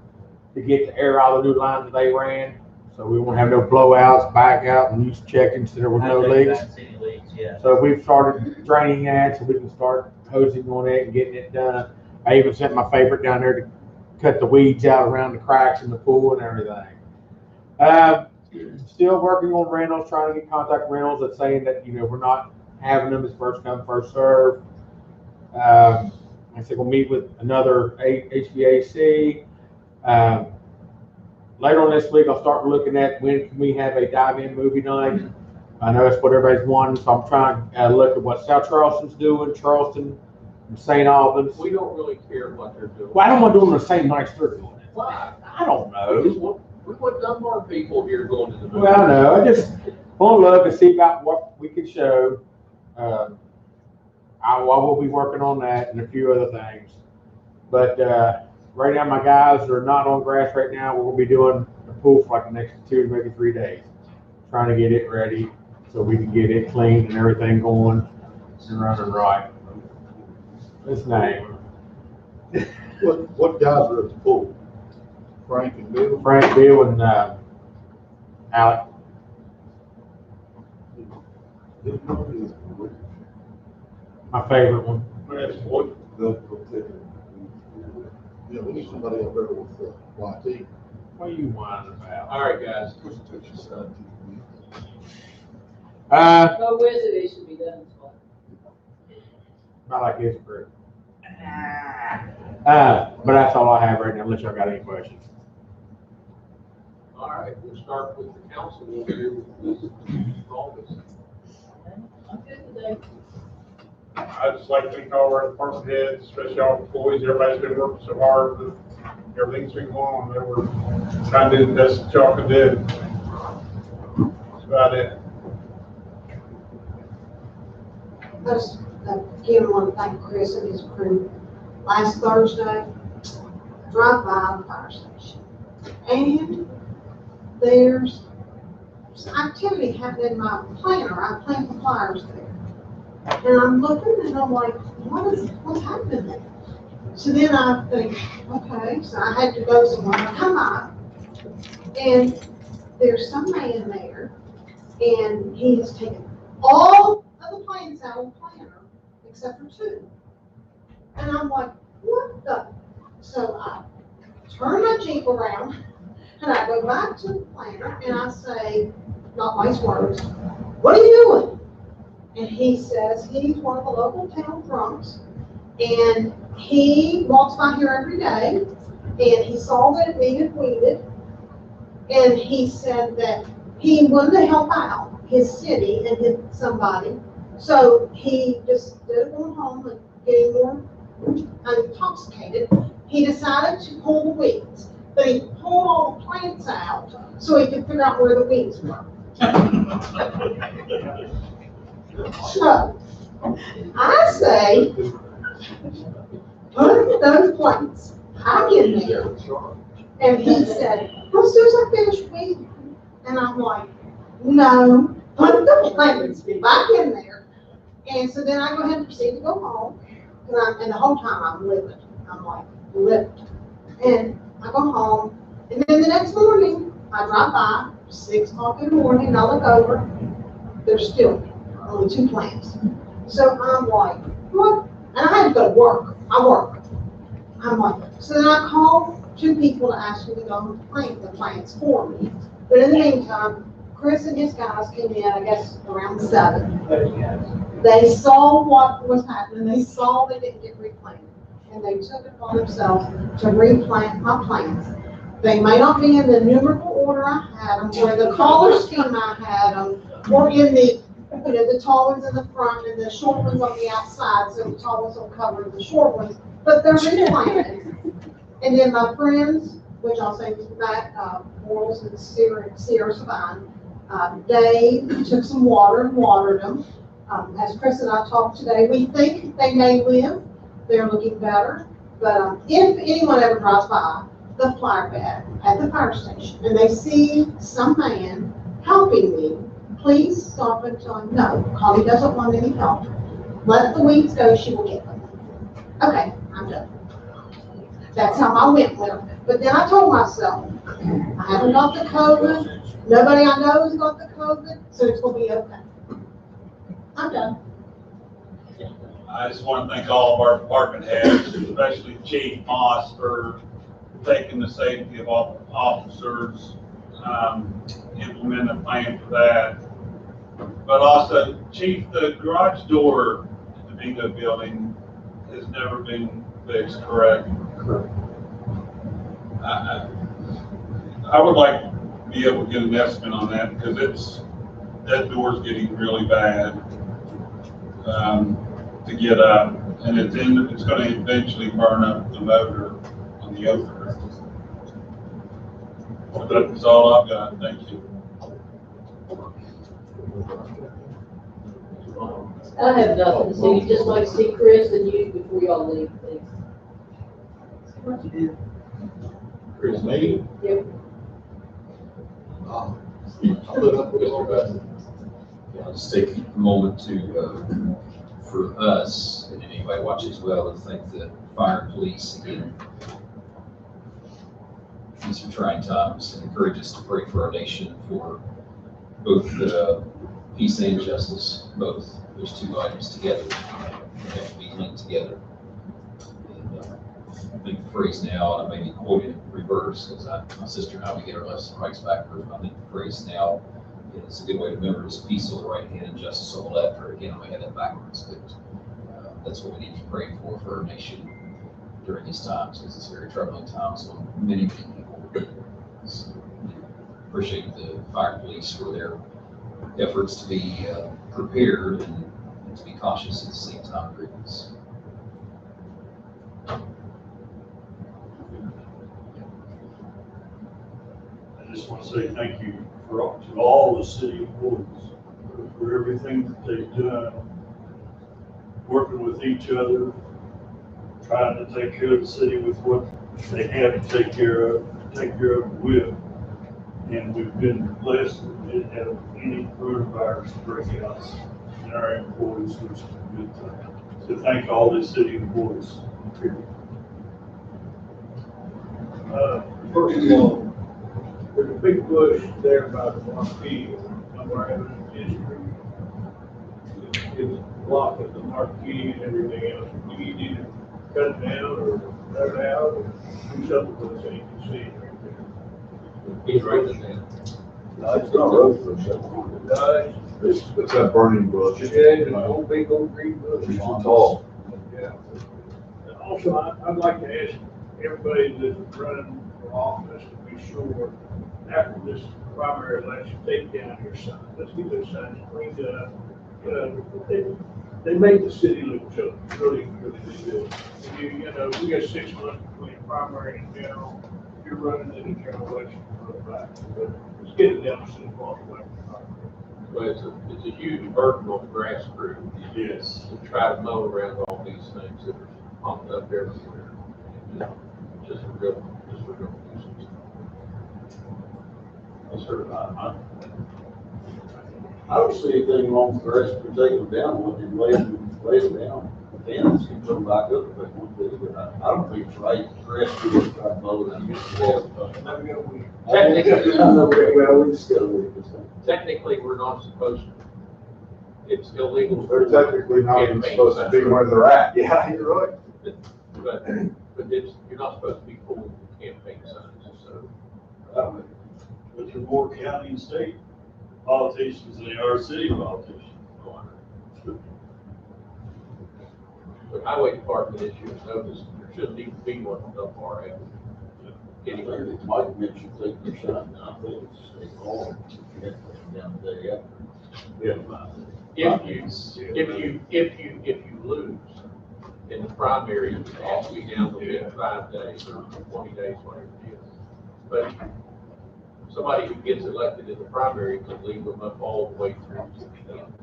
to get the air out of the new lines that they ran. So we won't have no blowouts, back out, and use checking so there was no leaks.
Yeah.
So we've started draining that so we can start hosing on it and getting it done. I even sent my favorite down there to cut the weeds out around the cracks in the pool and everything. Still working on rentals, trying to get contact rentals that's saying that, we're not having them as first come, first serve. I said we'll meet with another HVAC. Later on this week, I'll start looking at when can we have a dive-in movie night. I know that's what everybody's wanting, so I'm trying to look at what South Charleston's doing, Charleston, and St. Albans.
We don't really care what they're doing.
Well, I don't want to do them the same nights they're doing it.
Why?
I don't know.
We want Dunbar people here going to the movie.
Well, I know. I just want to look and see about what we can show. I will be working on that and a few other things. But right now, my guys are not on grass right now. We're going to be doing the pool for like the next 2 maybe 3 days. Trying to get it ready so we can get it cleaned and everything going and running right. His name.
What guys are at the pool? Frank and Bill?
Frank, Bill, and Alec. My favorite one.
That's what they'll take it. Yeah, we need somebody up there with YT.
What are you whining about?
All right, guys.
No reservation be done.
I like his group. But that's all I have right now, unless y'all got any questions.
All right, we'll start with the council. We'll hear with August.
I'm good today.
I'd just like to thank all our department heads, especially all employees. Everybody's been working so hard. Everything's been going on. They were trying to do the best that y'all could do. That's about it.
Just again, want to thank Chris and his crew. Last Thursday, drive by the fire station, and there's some activity happening in my planner. I plan the flyers there. And I'm looking and I'm like, what's happening there? So then I think, okay, so I had to go somewhere. I come up and there's some man there and he has taken all of the plants out of the planner except for 2. And I'm like, what the? So I turn my Jeep around and I go back to the planner and I say, not nice words. What are you doing? And he says he's one of the local town drunks, and he walks by here every day, and he saw that it needed weeded, and he said that he wanted to help out his city and somebody, so he just instead of going home and getting more intoxicated, he decided to pull the weeds, but he pulled all the plants out so he could figure out where the weeds were. So, I say, put those plants back in there. And he said, well, as soon as I finish weeding, and I'm like, no, put the plants back in there. And so then I go ahead and proceed to go home, and the whole time I'm livid. I'm like, livid. And I go home, and then the next morning, I drive by, 6 o'clock in the morning, and I look over, there's still only 2 plants. So I'm like, what? And I had to go to work. I work. I'm like, so then I called 2 people to ask me to go and plant the plants for me. But in the meantime, Chris and his guys came in, I guess, around 7. They saw what was happening. They saw they didn't get replanted. And they took it upon themselves to replant my plants. They may not be in the numerical order I had them, or the color scheme I had them, or in the, the tall ones in the front and the short ones on the outside, so the tall ones will cover the short ones, but they're replanted. And then my friends, which I'll say back, Morals and Sierra Savine, they took some water and watered them. As Chris and I talked today, we think they may live. They're looking better. But if anyone ever drives by the flower bed at the fire station and they see some man helping me, please stop and tell him, no, Connie doesn't want any help. Let the weeds go, she will get them. Okay, I'm done. That's how I went with them. But then I told myself, I haven't got the COVID. Nobody I know has got the COVID, so it's going to be okay. I'm done.
I just want to thank all of our department heads, especially Chief Moss, for taking the safety of all officers, implementing a plan for that. But also, Chief, the garage door to the bingo building has never been fixed, correct? Correct. I would like to be able to get an estimate on that, because that door's getting really bad to get up, and it's going to eventually burn up the motor on the opener. That's all I've got. Thank you.
I have nothing, so you just like to see Chris and you before y'all leave, please.
Chris, me?
Yep.
I'll just take a moment to, for us, and anybody watching as well, to thank the fire and police again. These are trying times, and encourage us to pray for our nation, for both peace and justice. Both those 2 items together have to be linked together. And I think the phrase now, and I may be quoting it in reverse, because my sister and I, we get our lefts and rights backwards. I think the phrase now, it's a good way to remember, is peace on the right hand and justice on the left. Or again, I may have that backwards, but that's what we need to pray for our nation during these times, because it's very troubling times on many people. So, appreciate the fire and police for their efforts to be prepared and to be cautious at the same time. Agreements.
I just want to say thank you to all the city employees for everything that they've done, working with each other, trying to take care of the city with what they have to take care of with. And we've been blessed that we didn't have any coronavirus breakouts in our employees, which is a good thing. So thank all the city employees.
First of all, there's a big bush there by the marquee, somewhere in history. It's blocking the marquee and everything else. Do you need to cut it down or cut it out or do something with it so you can see it right there?
He's right there.
It's not road for a
It's that burning bush.
Yeah, it's an old, big old green bush.
It's too tall.
Yeah.
And also, I'd like to ask everybody that's running for office to be sure, after this primary election, take down your signs. Let's get those signs cleaned up. They make the city look so really, really good. You know, we got 6 months between primary and general. You're running in the general election for the fact. But let's get it down to City Hall.
But it's a huge burden on the grass crew.
Yes.
To try to mow around all these things that are pumped up everywhere. Just a real nuisance.
I don't see anything wrong with the rest of taking them down, when you lay them down, then it's gonna come back up if they want to, but I don't think it's right, the rest of it, try to mow it.
Technically, we're not supposed to. It's illegal.
They're technically not even supposed to be where they're at. Yeah, you're right.
But you're not supposed to be pulling campaign signs, so.
But they're more county and state politicians than they are city politicians.
The highway department issues notice, there shouldn't even be one in Dunbar. Anyway.
Mike mentioned taking your shot, I think it's all, you have to put them down the day after.
If you lose in the primary, it has to be down within 5 days or 20 days, whatever it is. But somebody who gets elected in the primary could leave them up all the way through to the end.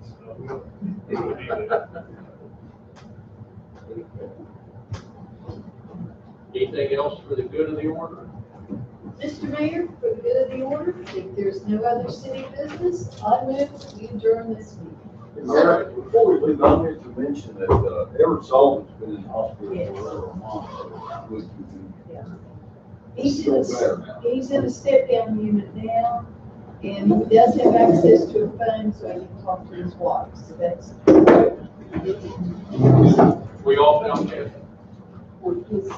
Anything else for the good of the order?
Mr. Mayor, for the good of the order, if there's no other city business, I move we adjourn this meeting.
All right, before we leave, I need to mention that, Everett Sullivan's been in hospital
Yes.
for over a month, so I'm with you.
He's in a step-down unit now, and he does have access to a phone, so he can talk to his wife, so that's.
We all found that.
With his.